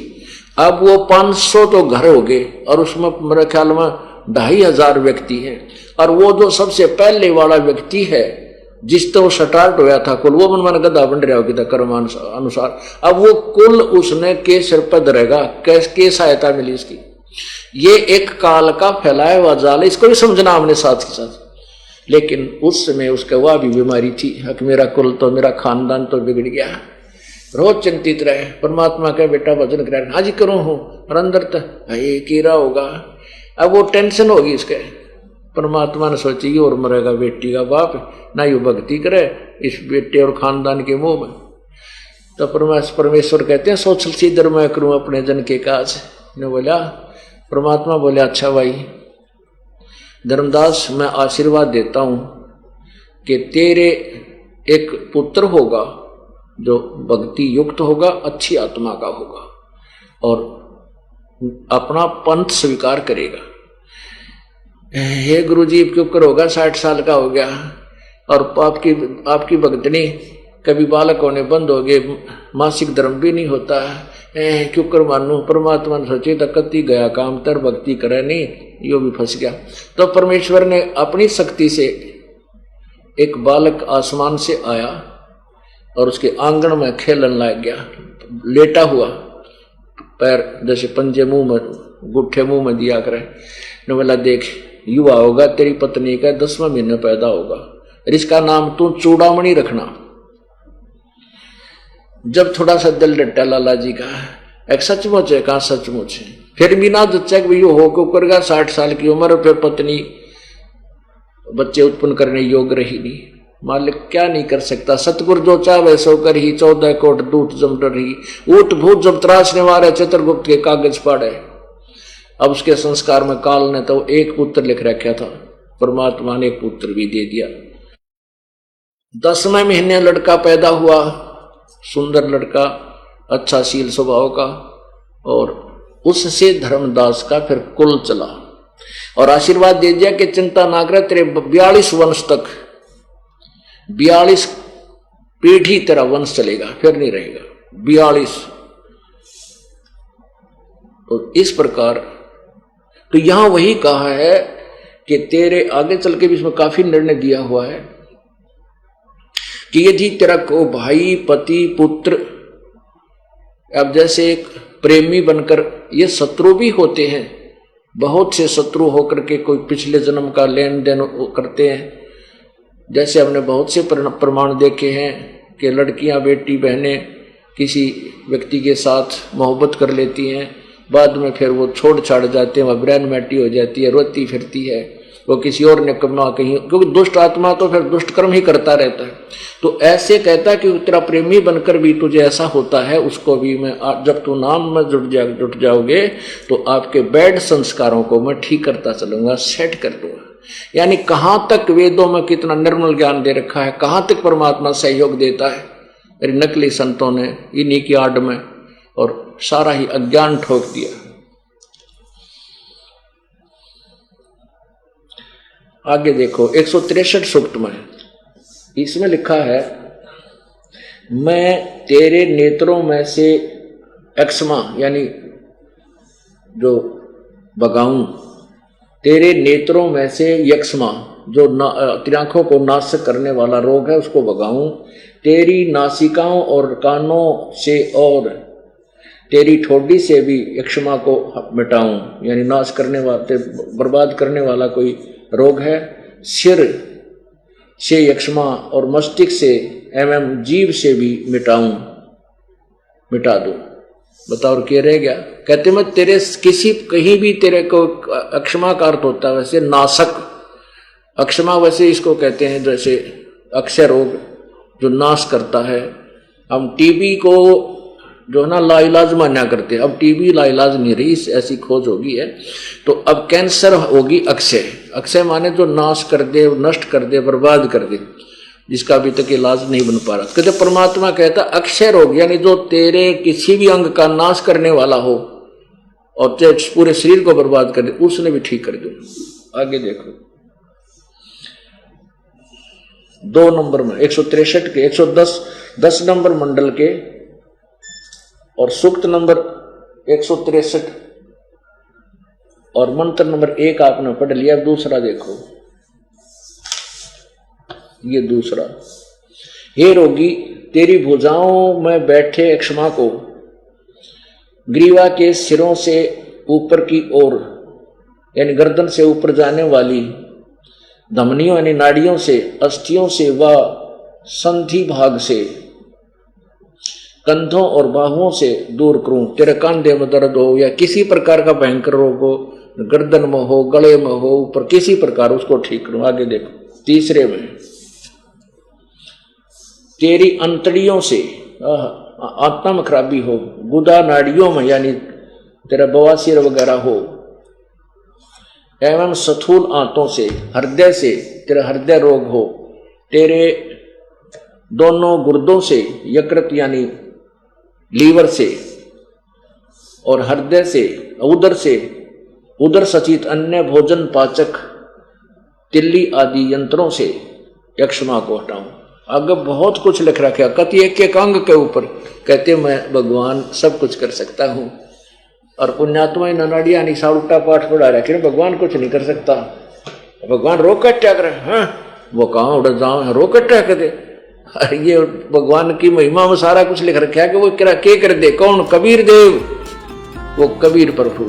अब वो 500 तो घर हो गए और उसमें मेरे ख्याल में 2500 व्यक्ति हैं। और वो जो सबसे पहले वाला व्यक्ति है जिस तो स्टार्ट होया था कुल, वो मन गधा बन रहा होगी कर्म अनुसार। अब वो कुल उसने के सिर पर धरेगा, के सहायता मिली इसकी। ये एक काल का फैलाया हुआ जाल, इसको भी समझना हमने साथ ही साथ। लेकिन उस समय उसका वह भी बीमारी थी कि मेरा कुल तो, मेरा खानदान तो बिगड़ गया। रोज चिंतित रहे। परमात्मा का बेटा भजन करा, आज करूं हूं, और अंदर तो ये कीड़ा होगा। अब वो टेंशन होगी इसके। परमात्मा ने सोची और मरेगा बेटी का बाप, ना यू भक्ति करे इस बेटे और खानदान के मुंह में। तो परमेश्वर कहते हैं सोचल सीधर मैं करूं अपने जन के काज ने बोला। परमात्मा बोले अच्छा भाई धर्मदास, मैं आशीर्वाद देता हूं कि तेरे एक पुत्र होगा जो भक्ति युक्त होगा, अच्छी आत्मा का होगा और अपना पंथ स्वीकार करेगा। हे गुरुजी क्यों होगा, 60 साल का हो गया और आपकी भक्तनी कभी बालक होने बंद हो गए, मासिक धर्म भी नहीं होता, क्यों कर मानू। परमात्मा ने सोचे तो कति गया काम, तर भक्ति करे नहीं, यो भी फंस गया। तो परमेश्वर ने अपनी शक्ति से एक बालक आसमान से आया और उसके आंगन में खेलन लग गया, लेटा हुआ, पैर जैसे पंजे मुंह में, गुट्ठे मुंह में दिया करे। ने बोला देख युवा होगा, तेरी पत्नी का 10वां महीने पैदा होगा, इसका नाम तू चूड़ामणि रखना। जब थोड़ा सा दिल डटा लाला जी का, एक सचमुच है, कहा सचमुच है, फिर भी ना जच्चा कि हो क्यों करेगा, 60 साल की उम्र, फिर पत्नी बच्चे उत्पन्न करने योग्य रही नहीं। मालिक क्या नहीं कर सकता, सतगुरु जो चाहे सो कर ही, 14 कोट दूत जम रही, ऊट भूत जब त्रासने वाले चित्रगुप्त के कागज पाड़े। अब उसके संस्कार में काल ने तो एक पुत्र लिख रखा था, परमात्मा ने एक पुत्र भी दे दिया। 10वें महीने लड़का पैदा हुआ, सुंदर लड़का, अच्छा शील स्वभाव का, और उससे धर्मदास का फिर कुल चला और आशीर्वाद दे दिया कि चिंता ना करे, तेरे 42 वंश तक, 42 पीढ़ी तेरा वंश चलेगा, फिर नहीं रहेगा 42। तो इस प्रकार तो यहां वही कहा है कि तेरे आगे चल के भी इसमें काफी निर्णय दिया हुआ है कि यदि तेरा को भाई, पति, पुत्र, अब जैसे एक प्रेमी बनकर, ये शत्रु भी होते हैं, बहुत से शत्रु होकर के कोई पिछले जन्म का लेन देन करते हैं। जैसे हमने बहुत से प्रमाण देखे हैं कि लड़कियां, बेटी, बहनें किसी व्यक्ति के साथ मोहब्बत कर लेती हैं, बाद में फिर वो छोड़ छाड़ जाते हैं, वह ब्रैन मैटी हो जाती है, रोती फिरती है, वो किसी और ने कमा कहीं, क्योंकि दुष्ट आत्मा तो फिर दुष्ट कर्म ही करता रहता है। तो ऐसे कहता है कि तेरा प्रेमी बनकर भी तुझे ऐसा होता है, उसको भी मैं, जब तू नाम में जुट जाओगे तो आपके बैड संस्कारों को मैं ठीक करता चलूंगा, सेट कर दूंगा। यानी कहां तक वेदों में कितना निर्मल ज्ञान दे रखा है, कहां तक परमात्मा सहयोग देता है। मेरे नकली संतों ने इन्हीं की आड़ में और सारा ही अज्ञान ठोक दिया। आगे देखो 163 सूक्त में, इसमें लिखा है मैं तेरे नेत्रों में से एक्समा यानी जो भगाऊं, तेरे नेत्रों में से यक्ष्मा जो तेरी आंखों को नाशक करने वाला रोग है उसको भगाऊं, तेरी नासिकाओं और कानों से और तेरी ठोडी से भी यक्ष्मा को मिटाऊं, यानी नाश करने वाले, बर्बाद करने वाला कोई रोग है। सिर से यक्ष्मा और मस्तिष्क से एवं जीव से भी मिटा दूं। बताओ क्या रह गया। कहते मैं तेरे किसी कहीं भी तेरे को, अक्षमा का अर्थ होता है वैसे नाशक, अक्षमा वैसे इसको कहते हैं जैसे अक्षय रोग जो नाश करता है। हम टीबी को जो है ना लाइलाज मान्या करते हैं, अब टीबी लाइलाज नहीं रही, ऐसी खोज होगी है। तो अब कैंसर होगी अक्षय, अक्षय माने जो नाश कर दे, नष्ट कर दे, बर्बाद कर दे, जिसका अभी तक इलाज नहीं बन पा रहा। कहते परमात्मा कहता अक्षय रोग यानी जो तेरे किसी भी अंग का नाश करने वाला हो और तेरे पूरे शरीर को बर्बाद कर दे, उसने भी ठीक कर दो। आगे देखो 2 नंबर में 163 के 110 नंबर मंडल के और सूक्त नंबर 163 और मंत्र नंबर 1 आपने पढ़ लिया। दूसरा देखो ये दूसरा। हे रोगी, तेरी भुजाओं में बैठे क्षमा को ग्रीवा के सिरों से ऊपर की ओर यानी गर्दन से ऊपर जाने वाली धमनियों यानी नाड़ियों से, अस्थियों से व संधि भाग से, कंधों और बाहुओं से दूर करूं। तेरे कंधे में दर्द हो या किसी प्रकार का भयंकर रोग हो, गर्दन में हो, गले में हो, ऊपर किसी प्रकार उसको ठीक करूं। आगे देखो तीसरे में, तेरी अंतड़ियों से आत्मा में खराबी हो, गुदा नाड़ियों में यानी तेरा बवासीर वगैरह हो, एवं स्थूल आंतों से, हृदय से तेरा हृदय रोग हो, तेरे दोनों गुर्दों से, यकृत यानी लीवर से और हृदय से, उदर सचित अन्य भोजन पाचक तिल्ली आदि यंत्रों से यक्षमा को हटाऊं। आगे बहुत कुछ लिख रखा, कति एक एक अंग के ऊपर कहते मैं भगवान सब कुछ कर सकता हूं। और पुण्यात्मा नाड़िया निशा उल्टा पाठ पढ़ा रखे, भगवान कुछ नहीं कर सकता, भगवान रोकट क्या करे, हाँ वो कहाँ उड़ जाओ रोकट क्या कर दे। ये भगवान की महिमा में सारा कुछ लिख रखा है कि वो के कर दे। कौन? कबीर देव, वो कबीर प्रभु।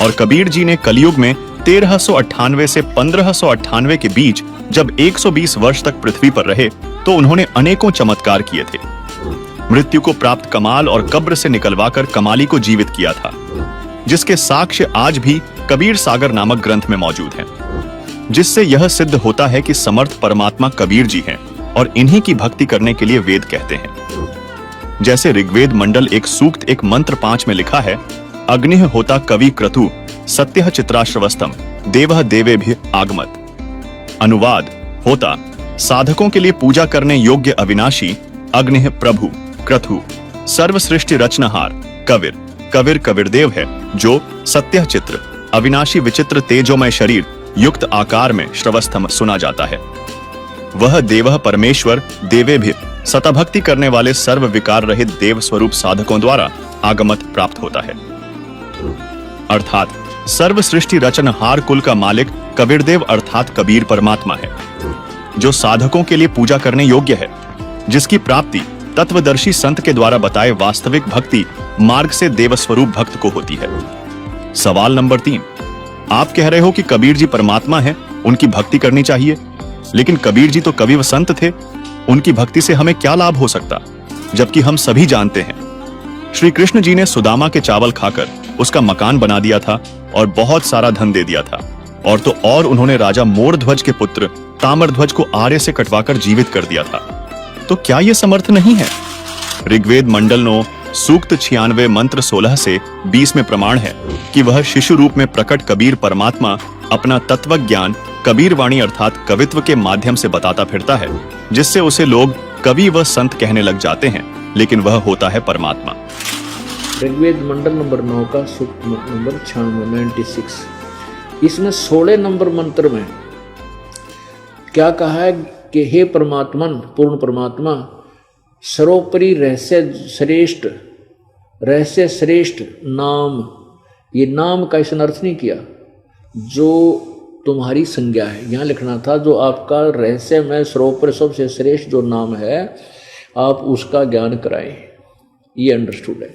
और कबीर जी ने कलयुग में 1398 से 1598 के बीच जब 120 वर्ष तक पृथ्वी पर रहे तो उन्होंने अनेकों चमत्कार किए थे। मृत्यु को प्राप्त कमाल और कब्र से निकलवाकर कमाली को जीवित किया था, जिसके साक्ष्य आज भी कबीर सागर नामक ग्रंथ में मौजूद हैं, जिससे यह सिद्ध होता है कि समर्थ परमात्मा कबीर जी हैं और इन्हीं की भक्ति करने के लिए वेद कहते हैं। जैसे ऋग्वेद मंडल 1 सूक्त 1 मंत्र 5 में लिखा है, अग्निः होता कवि क्रतु सत्यः चित्राश्रवस्तम देवः देवेभ्य आगमत। अनुवाद होता साधकों के लिए पूजा करने योग्य अविनाशी अग्निः प्रभु क्रतु सर्व सृष्टि रचनहार कविर कविर कबीरदेव है, जो सत्य चित्र अविनाशी विचित्र तेजोमय शरीर युक्त आकार में श्रवस्तम सुना जाता है। वह देवः परमेश्वर देवे भी सतभक्ति करने वाले सर्व विकार रहित देव स्वरूप साधकों द्वारा आगमत प्राप्त होता है। अर्थात सर्व सृष्टि रचनहार कुल का मालिक कबीरदेव अर्थात कबीर परमात्मा है, जो साधकों के लिए पूजा करने योग्य है, जिसकी प्राप्ति तत्वदर्शी संत के द्वारा बताए वास्तविक भक्ति मार्ग से देवस्वरूप भक्त को होती है। सवाल नंबर 3, आप कह रहे हो कि कबीर जी परमात्मा है, उनकी भक्ति करनी चाहिए, लेकिन कबीर जी तो कवि व संत थे, उनकी भक्ति से हमें क्या लाभ हो सकता? जबकि हम सभी जानते हैं श्री कृष्ण जी ने सुदामा के चावल खाकर उसका मकान बना दिया था और बहुत सारा धन दे दिया था, और तो और उन्होंने राजा मोरध्वज के पुत्र ताम्रध्वज को आरे से कटवाकर जीवित कर दिया था। तो क्या यह समर्थ नहीं है? ऋग्वेद मंडल 9 सूक्त 96 मंत्र 16 से 20 में प्रमाण है कि वह शिशु रूप में प्रकट कबीर परमात्मा अपना तत्व ज्ञान कबीर वाणी अर्थात कवित्व के माध्यम से बताता फिरता है, जिससे उसे लोग कवि व संत कहने लग जाते हैं, लेकिन वह होता है परमात्मा। ऋग्वेद मंडल नंबर 9 का सूक्त नंबर 96 इसमें 16 नंबर मंत्र में क्या कहा है कि हे परमात्मन पूर्ण परमात्मा सर्वोपरि रहस्य श्रेष्ठ नाम, ये नाम का इसने अर्थ नहीं किया, जो तुम्हारी संज्ञा है। यहाँ लिखना था जो आपका रहस्य में सर्वोपरि सबसे श्रेष्ठ जो नाम है आप उसका ज्ञान कराएं, ये अंडरस्टूड है।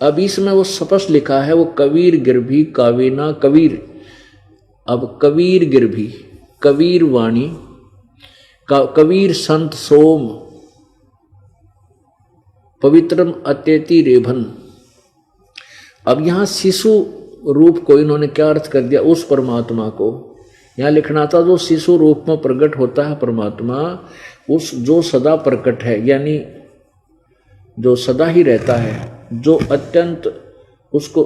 अब इसमें वो स्पष्ट लिखा है वो कबीर गिरभी कावीना कबीर। अब कबीर गिरभी कबीर वाणी कबीर संत सोम पवित्रम अत्यति रेभन। अब यहाँ शिशु रूप को इन्होंने क्या अर्थ कर दिया? उस परमात्मा को यहाँ लिखना था जो शिशु रूप में प्रकट होता है परमात्मा, उस जो सदा प्रकट है यानी जो सदा ही रहता है, जो अत्यंत उसको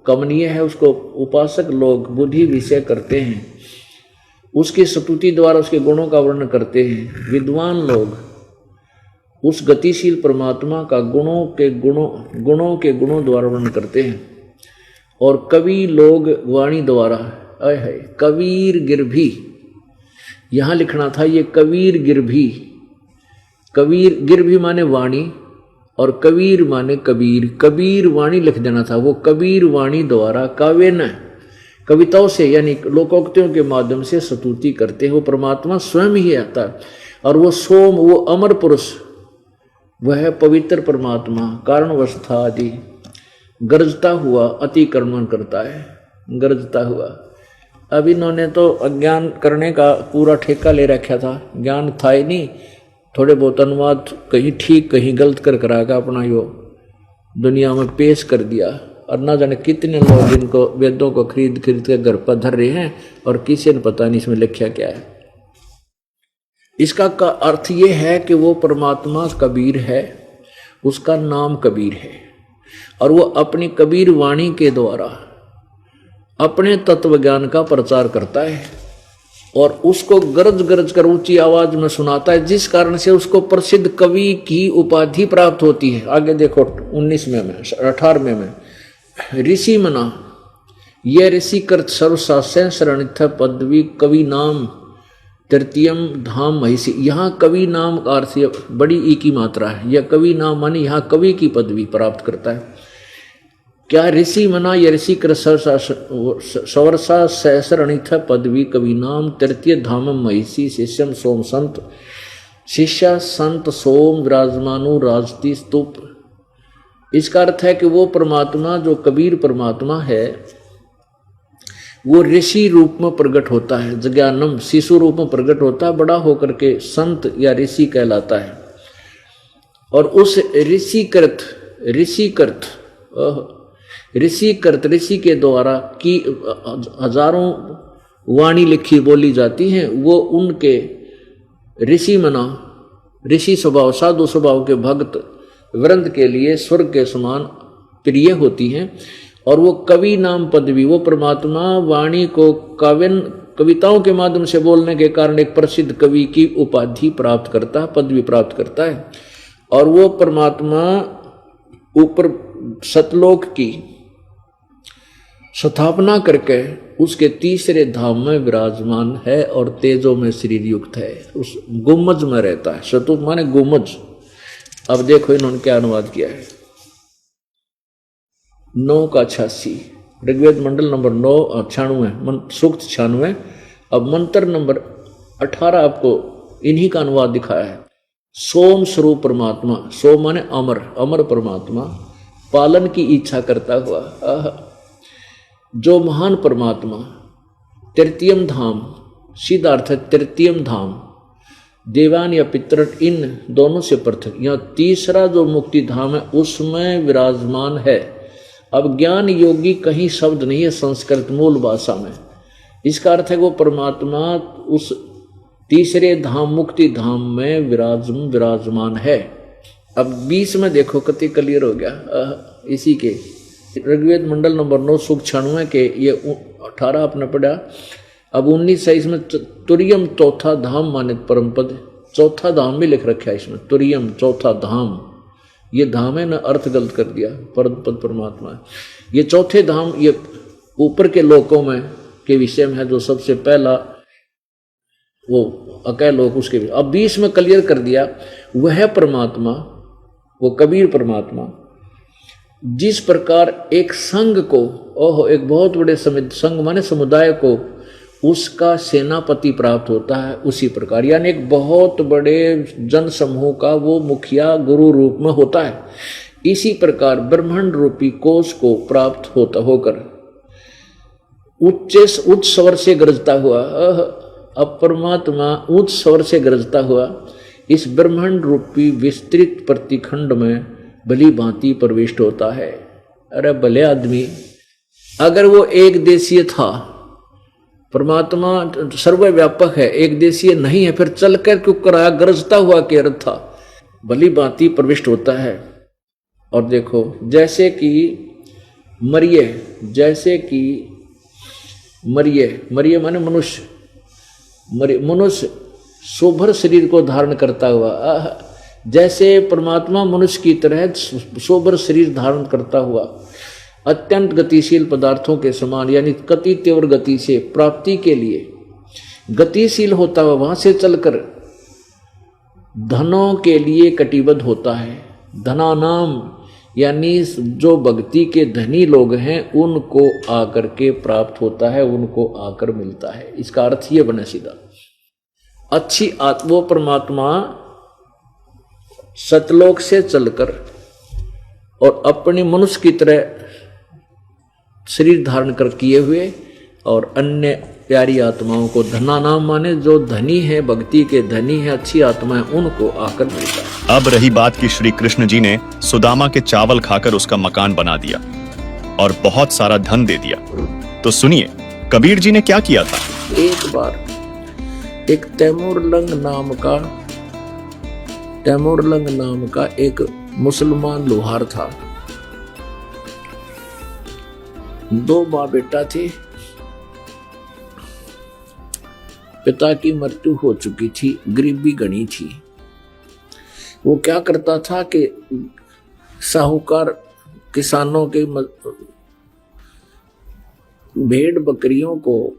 कमनीय है, उसको उपासक लोग बुद्धि विषय करते हैं, उसकी स्तुति द्वारा उसके गुणों का वर्णन करते हैं। विद्वान लोग उस गतिशील परमात्मा का गुणों के गुणों द्वारा वर्णन करते हैं, और कवि लोग वाणी द्वारा। है कबीर गिरभी, यहाँ लिखना था ये कबीर गिरभी। कबीर गिरभी माने वाणी और कबीर माने कबीर। कबीर वाणी लिख देना था, वो कबीर वाणी द्वारा काव्य न कविताओं से यानी लोकोक्तियों के माध्यम से स्तुति करते हैं। वो परमात्मा स्वयं ही आता है और वो सोम, वो अमर पुरुष, वह पवित्र परमात्मा कारणवस्था आदि गरजता हुआ अतिक्रमण करता है, गरजता हुआ। अब इन्होंने तो अज्ञान करने का पूरा ठेका ले रखा था, ज्ञान था ही नहीं, थोड़े बहुत अनुवाद कहीं ठीक कहीं गलत कर कराकर अपना यो दुनिया में पेश कर दिया। और ना जाने कितने लोग इनको वेदों को खरीद खरीद के घर पर धर रहे हैं और किसी ने पता नहीं इसमें लिखा क्या है। इसका का अर्थ ये है कि वो परमात्मा कबीर है, उसका नाम कबीर है और वो अपनी कबीर वाणी के द्वारा अपने तत्व ज्ञान का प्रचार करता है और उसको गरज गरज कर ऊंची आवाज में सुनाता है, जिस कारण से उसको प्रसिद्ध कवि की उपाधि प्राप्त होती है। आगे देखो 19वें में 18वें में ऋषि मना ये ऋषि कृत सर्वशास्त्र शरणिथ पदवी कवि नाम तृतीयम धाम महिषी। यहाँ कवि नाम का अर्थ बड़ी ई की मात्रा है, यह कवि नाम माने यहाँ कवि की पदवी प्राप्त करता है। क्या ऋषि मना ये ऋषि कृत सवर्षा सहस्रणिथ पदवी कवि नाम तृतीय धामम महिषी शिष्यम सोम संत शिष्य संत सोम विराजमानु राजती स्तूप। इसका अर्थ है कि वो परमात्मा जो कबीर परमात्मा है वो ऋषि रूप में प्रकट होता है, जज्ञानम शिशु रूप में प्रकट होता है, बड़ा होकर के संत या ऋषि कहलाता है। और उस ऋषि के द्वारा की हजारों वाणी लिखी बोली जाती हैं, वो उनके ऋषि मना ऋषि स्वभाव साधु स्वभाव के भक्त वृंद के लिए स्वर्ग के समान प्रिय होती हैं। और वो कवि नाम पदवी, वो परमात्मा वाणी को कविताओं के माध्यम से बोलने के कारण एक प्रसिद्ध कवि की उपाधि प्राप्त करता है, पदवी प्राप्त करता है। और वो परमात्मा ऊपर सतलोक की स्थापना करके उसके तीसरे धाम में विराजमान है और तेजों में शरीर युक्त है, उस गुम्मज में रहता है। शतुप माने गुम्मज। अब देखो इन्होंने क्या अनुवाद किया है। 9 का 86 ऋग्वेद मंडल नंबर 9 96 सूक्त 96। अब मंत्र नंबर 18 आपको इन्हीं का अनुवाद दिखाया है। सोम स्वरूप परमात्मा, सोम माने अमर, अमर परमात्मा पालन की इच्छा करता हुआ जो महान परमात्मा तृतीयम धाम, सीधा अर्थ है तृतीयम धाम, देवान या पितर इन दोनों से पृथक, यहाँ तीसरा जो मुक्ति धाम है उसमें विराजमान है। अब ज्ञान योगी कहीं शब्द नहीं है संस्कृत मूल भाषा में। इसका अर्थ है वो परमात्मा उस तीसरे धाम मुक्ति धाम में विराजमान है। अब 20 में देखो कति क्लियर हो गया। इसी के ऋग्वेद मंडल नंबर 9 सूक्त 96 के ये 18 आपने पढ़ा। अब 19 है इसमें तुरियम चौथा धाम माने परम पद, चौथा धाम भी लिख रखा है इसमें, तुरियम चौथा धाम। ये धाम है ना, अर्थ गलत कर दिया, परम पद परमात्मा है। ये चौथे धाम ये ऊपर के लोकों में के विषय में है, जो सबसे पहला वो अकय लोक उसके। अब 20 में क्लियर कर दिया वह परमात्मा, वो कबीर परमात्मा जिस प्रकार एक संघ को, ओहो एक बहुत बड़े संघ माने समुदाय को उसका सेनापति प्राप्त होता है, उसी प्रकार यानी एक बहुत बड़े जन समूह का वो मुखिया गुरु रूप में होता है। इसी प्रकार ब्रह्मांड रूपी कोश को प्राप्त होकर उच्च स्वर से गरजता हुआ, अब परमात्मा उच्च स्वर से गरजता हुआ इस ब्रह्मांड रूपी विस्तृत प्रतिखंड में भली भांति प्रविष्ट होता है। अरे भले आदमी, अगर वो एक देशीय था, परमात्मा सर्वव्यापक है, एक देशीय नहीं है, फिर चलकर क्यों कराया, गरजता हुआ के अर्थ था, भली भांति प्रविष्ट होता है। और देखो जैसे कि मरिये माने मनुष्य, मनुष्य शोभर शरीर को धारण करता हुआ, जैसे परमात्मा मनुष्य की तरह शोभर शरीर धारण करता हुआ अत्यंत गतिशील पदार्थों के समान यानी कति तीव्र गति से प्राप्ति के लिए गतिशील होता हुआ वहां से चलकर धनों के लिए कटिबद्ध होता है। धनानाम यानी जो भक्ति के धनी लोग हैं उनको आकर के प्राप्त होता है, उनको आकर मिलता है। इसका अर्थ ये बने सीधा, अच्छी वो परमात्मा सतलोक से चलकर और अपनी मनुष्य की तरह शरीर धारण कर किए हुए और अन्य प्यारी आत्माओं को धना नाम माने, जो धनी है, भक्ति के धनी है, अच्छी आत्मा है, उनको आकर मिलता है। अब रही बात कि श्री कृष्ण जी ने सुदामा के चावल खाकर उसका मकान बना दिया और बहुत सारा धन दे दिया। तो सुनिए कबीर जी ने क्या किया था। एक बार एक तैमूरलंग नाम का एक मुसलमान लोहार था। 2 माँ बेटा थे। पिता की मृत्यु हो चुकी थी, गरीबी घनी थी। वो क्या करता था कि साहूकार किसानों के भेड़ बकरियों को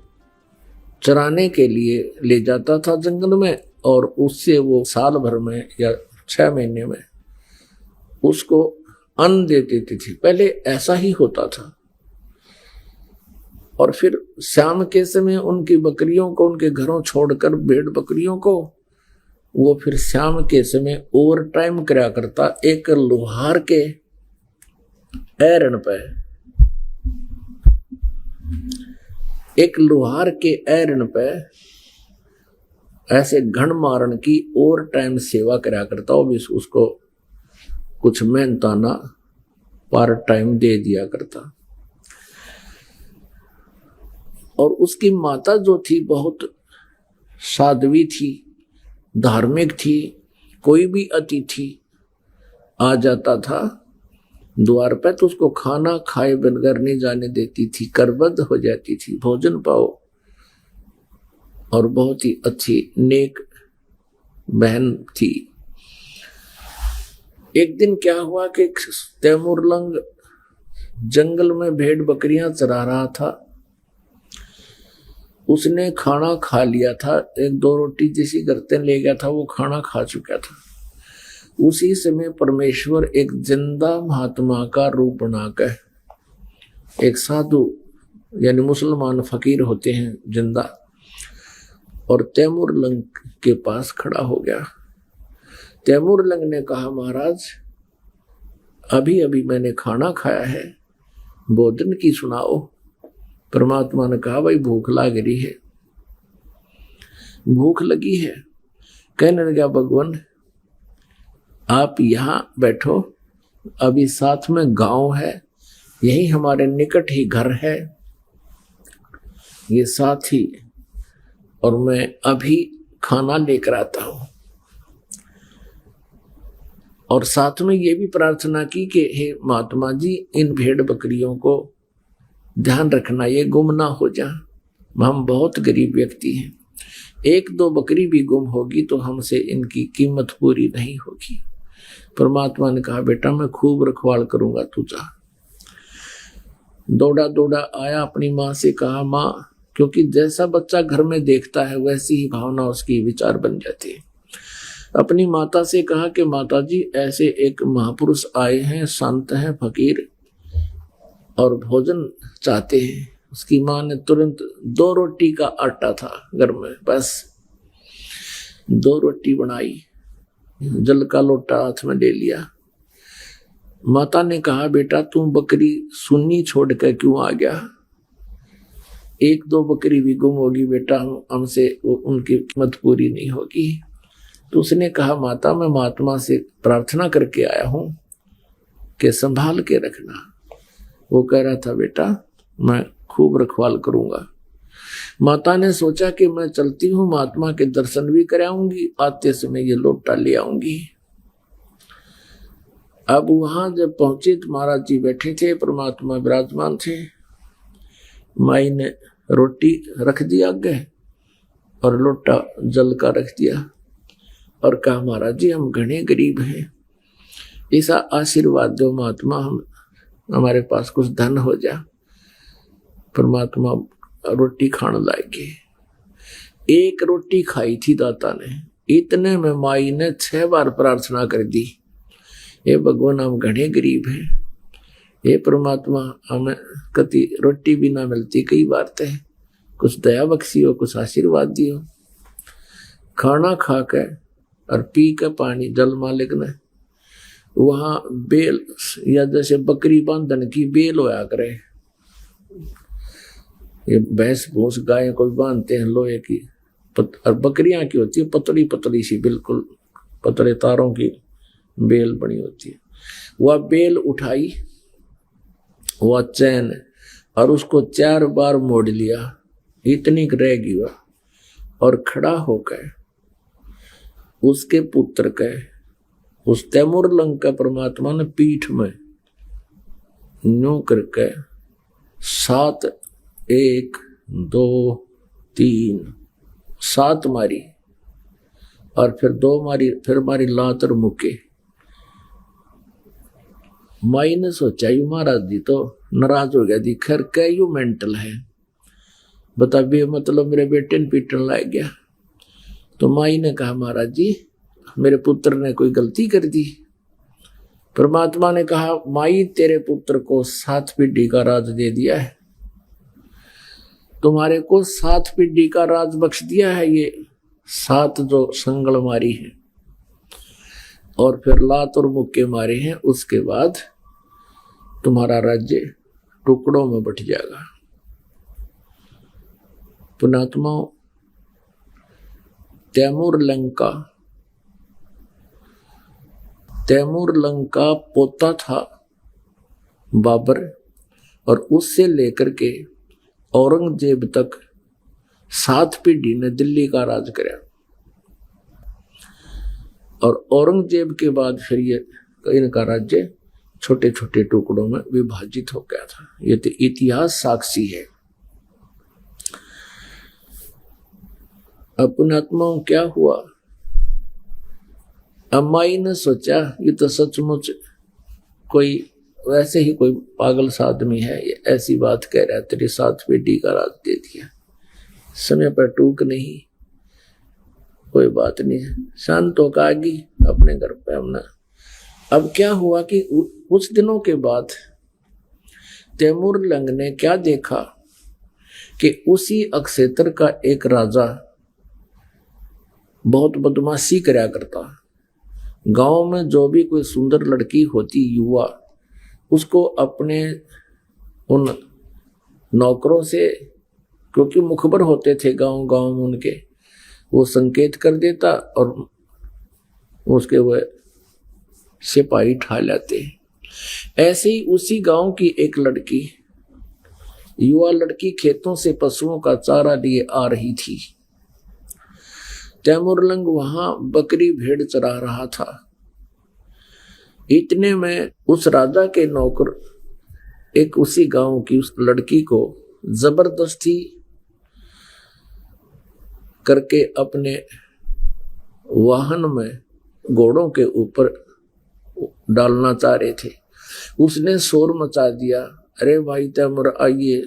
चराने के लिए ले जाता था जंगल में, और उससे वो साल भर में या 6 महीने में उसको अन्न दे देती थी। पहले ऐसा ही होता था। और फिर शाम के समय उनकी बकरियों को उनके घरों छोड़कर, भेड़ बकरियों को, वो फिर शाम के समय ओवर टाइम करा करता एक लोहार के एरन पे ऐसे घण मारण की ओवर टाइम सेवा करा करता। वो भी उसको कुछ मेहनताना पार्ट टाइम दे दिया करता। और उसकी माता जो थी बहुत साध्वी थी, धार्मिक थी। कोई भी अतिथि आ जाता था द्वार पे तो उसको खाना खाए बगैर नहीं जाने देती थी, करबद्ध हो जाती थी, भोजन पाओ। और बहुत ही अच्छी नेक बहन थी। एक दिन क्या हुआ कि तैमूरलंग जंगल में भेड़ बकरियां चरा रहा था। उसने खाना खा लिया था, 1-2 रोटी जैसी गर्ते ले गया था, वो खाना खा चुका था। उसी समय परमेश्वर एक जिंदा महात्मा का रूप बनाकर, एक साधु यानी मुसलमान फकीर होते हैं जिंदा, और तैमूरलंग के पास खड़ा हो गया। तैमूरलंग ने कहा, महाराज अभी अभी मैंने खाना खाया है, भोजन की सुनाओ। परमात्मा ने कहा, भाई भूख लग रही है। भूख लगी है। कहने लगा, भगवान आप यहाँ बैठो, अभी साथ में गांव है, यही हमारे निकट ही घर है, ये साथ ही, और मैं अभी खाना लेकर आता हूं। और साथ में ये भी प्रार्थना की कि हे महात्मा जी, इन भेड़ बकरियों को ध्यान रखना, ये गुम ना हो जाए, हम बहुत गरीब व्यक्ति हैं, 1-2 बकरी भी गुम होगी तो हमसे इनकी कीमत पूरी नहीं होगी। परमात्मा ने कहा, बेटा मैं खूब रखवाल करूंगा, तू जा। दौड़ा आया, अपनी माँ से कहा, माँ, क्योंकि जैसा बच्चा घर में देखता है वैसी ही भावना उसकी विचार बन जाती है। अपनी माता से कहा कि माता जी ऐसे एक महापुरुष आए हैं, संत हैं, फकीर, और भोजन चाहते हैं। उसकी माँ ने तुरंत 2 रोटी का आटा था घर में, बस 2 रोटी बनाई, जल का लोटा हाथ में ले लिया। माता ने कहा, बेटा तू बकरी सुन्नी छोड़ कर क्यों आ गया? 1-2 बकरी भी गुम होगी बेटा, हमसे उनकी कीमत पूरी नहीं होगी। तो उसने कहा, माता मैं महात्मा से प्रार्थना करके आया हूं कि संभाल के रखना। वो कह रहा था, बेटा मैं खूब रखवाल करूंगा। माता ने सोचा कि मैं चलती हूँ, महात्मा के दर्शन भी कराऊंगी, आते समय ये लोटा ले आऊंगी। अब वहां जब पहुंचे तो महाराज जी बैठे थे, परमात्मा विराजमान थे। माई ने रोटी रख दी आगे और लोटा जल का रख दिया और कहा, महाराज जी हम घने गरीब हैं, ऐसा आशीर्वाद दो महात्मा, हम हमारे पास कुछ धन हो जा। परमात्मा रोटी खाने लायके, 1 रोटी खाई थी दाता ने, इतने में माई ने 6 बार प्रार्थना कर दी हे भगवान हम घने गरीब हैं, हे परमात्मा हमें कति रोटी भी ना मिलती, कई बार तो कुछ दया बख्शी हो, कुछ आशीर्वाद दियो। खाना खा के और पी के पानी जल मालिक ने वहां बेल या जैसे बकरी बांधन की बेल होया करे, ये भैंस भूस गाय को बांधते हैं लोहे की, और बकरियां की होती है पतली पतली सी, बिल्कुल पतले तारों की बेल बनी होती है। वह बेल उठाई, वह चैन, और उसको 4 बार मोड़ लिया, इतनी रहेगी वह, और खड़ा होकर उसके पुत्र के उस तैमूर लंग का परमात्मा ने पीठ में न्यू करके 7 1 2 3 7 मारी, और फिर 2 मारी, फिर मारी लात और मुके। माई ने सोचा यू महाराज जी तो नाराज हो गया दी, खैर क्या यू मेंटल है, बता बे मतलब मेरे बेटे ने पीटन लाग गया। तो माई ने कहा महाराज जी मेरे पुत्र ने कोई गलती कर दी। परमात्मा ने कहा माई तेरे पुत्र को 7 पीढ़ी का राज दे दिया है, तुम्हारे को 7 पीढ़ी का राज बख्श दिया है, ये 7 जो संगल मारी है और फिर लात और मुक्के मारे हैं, उसके बाद तुम्हारा राज्य टुकड़ों में बट जाएगा। पुणात्मा तैमूर लंका पोता था बाबर, और उससे लेकर के औरंगजेब तक 7 पीढ़ी ने दिल्ली का राज कराया, और औरंगजेब के बाद फिर ये इनका राज्य छोटे छोटे टुकड़ों में विभाजित हो गया था। ये तो इतिहास साक्षी है। अपने आत्माओं क्या हुआ, अम्माई ने सोचा ये तो सचमुच कोई वैसे ही कोई पागल सा आदमी है, ये ऐसी बात कह रहा है, तेरी 7 पीढ़ी का राज दे दिया, समय पर टूक नहीं, कोई बात नहीं, शांत होकर आ गई अपने घर पे हमने। अब क्या हुआ कि कुछ दिनों के बाद तैमूर लंग ने क्या देखा कि उसी अक्षेत्र का एक राजा बहुत बदमाशी करया करता। गांव में जो भी कोई सुंदर लड़की होती युवा, उसको अपने उन नौकरों से, क्योंकि मुखबर होते थे गांव गांव में उनके, वो संकेत कर देता और उसके वह सिपाही ठा लाते। ऐसे ही उसी गांव की एक लड़की, युवा लड़की, खेतों से पशुओं का चारा लिए आ रही थी। तैमूर लंग वहां बकरी भेड़ चरा रहा था। इतने में उस राजा के नौकर एक उसी गांव की उस लड़की को जबरदस्ती करके अपने वाहन में घोड़ों के ऊपर डालना चाह रहे थे। उसने शोर मचा दिया, अरे भाई तैमूर आइए,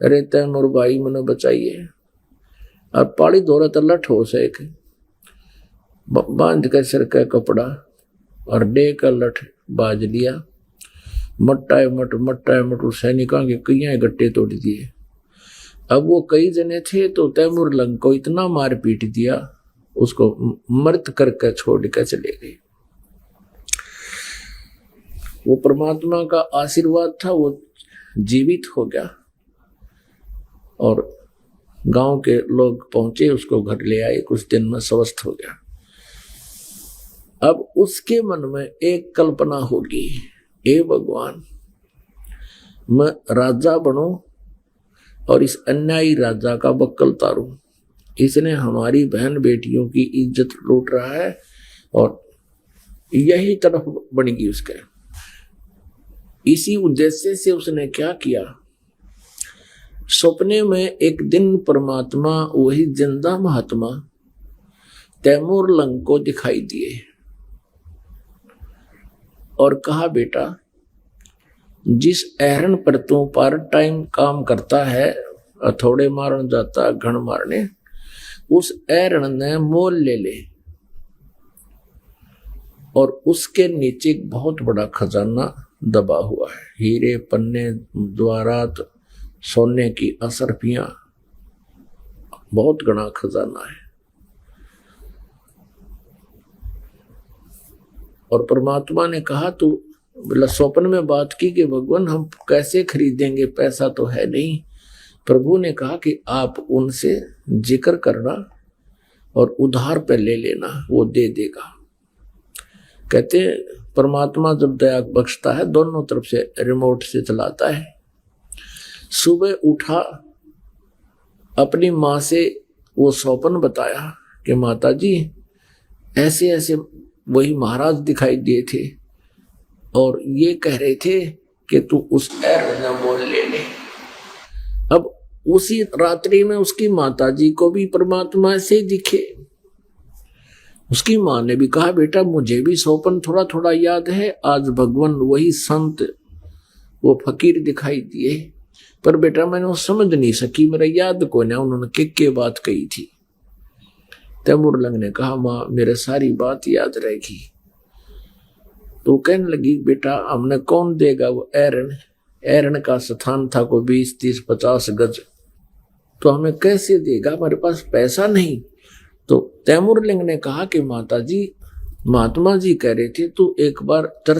अरे तैमूर भाई मने बचाइए। और पाड़ी दौरा तल्ला ठोस एक बांध कर सिर का कपड़ा और डे का लठ बाज लिया, मट्टा मट सैनिकों के कई गट्टे तोड़ दिए। अब वो कई जने थे तो तैमूर लंग को इतना मार पीट दिया, उसको मृत करके छोड़ कर चले गए। वो परमात्मा का आशीर्वाद था, वो जीवित हो गया और गांव के लोग पहुंचे, उसको घर ले आए, कुछ दिन में स्वस्थ हो गया। अब उसके मन में एक कल्पना होगी, हे भगवान मैं राजा बनूं और इस अन्यायी राजा का बक्कल तारूं, इसने हमारी बहन बेटियों की इज्जत लूट रहा है। और यही तरफ बनेगी उसके। इसी उद्देश्य से उसने क्या किया, सपने में एक दिन परमात्मा वही जिंदा महात्मा तैमूर लंग को दिखाई दिए और कहा, बेटा जिस एहरन पर तू पार्ट टाइम काम करता है, हथौड़े मारन जाता घण मारने, उस एहरन ने मोल ले ले। और उसके नीचे एक बहुत बड़ा खजाना दबा हुआ है, हीरे पन्ने द्वारात सोने की असरफियां, बहुत घना खजाना है। और परमात्मा ने कहा, तू बोला स्वप्न में बात की कि भगवान हम कैसे खरीदेंगे, पैसा तो है नहीं। प्रभु ने कहा कि आप उनसे जिक्र करना और उधार पे ले लेना, वो दे देगा। कहते परमात्मा जब दया बख्शता है दोनों तरफ से रिमोट से चलाता है। सुबह उठा, अपनी माँ से वो स्वप्न बताया कि माता जी ऐसे ऐसे वही महाराज दिखाई दिए थे और ये कह रहे थे कि तू उस मोल ले ले। अब उसी रात्रि में उसकी माता जी को भी परमात्मा से दिखे। उसकी माँ ने भी कहा, बेटा मुझे भी स्वप्न थोड़ा थोड़ा याद है, आज भगवान वही संत वो फकीर दिखाई दिए, पर बेटा मैंने वो समझ नहीं सकी, मेरा याद को ना उन्होंने के बात कही थी। तैमूरलंग ने कहा, माँ मेरे सारी बात याद रहेगी। तो कहने लगी, बेटा हमने कौन देगा, वो एरन का स्थान था को 20, 30, 50 गज, तो हमें कैसे देगा, हमारे पास पैसा नहीं। तो तैमूरलंग ने कहा कि माता जी महात्मा जी कह रहे थे, तू एक बार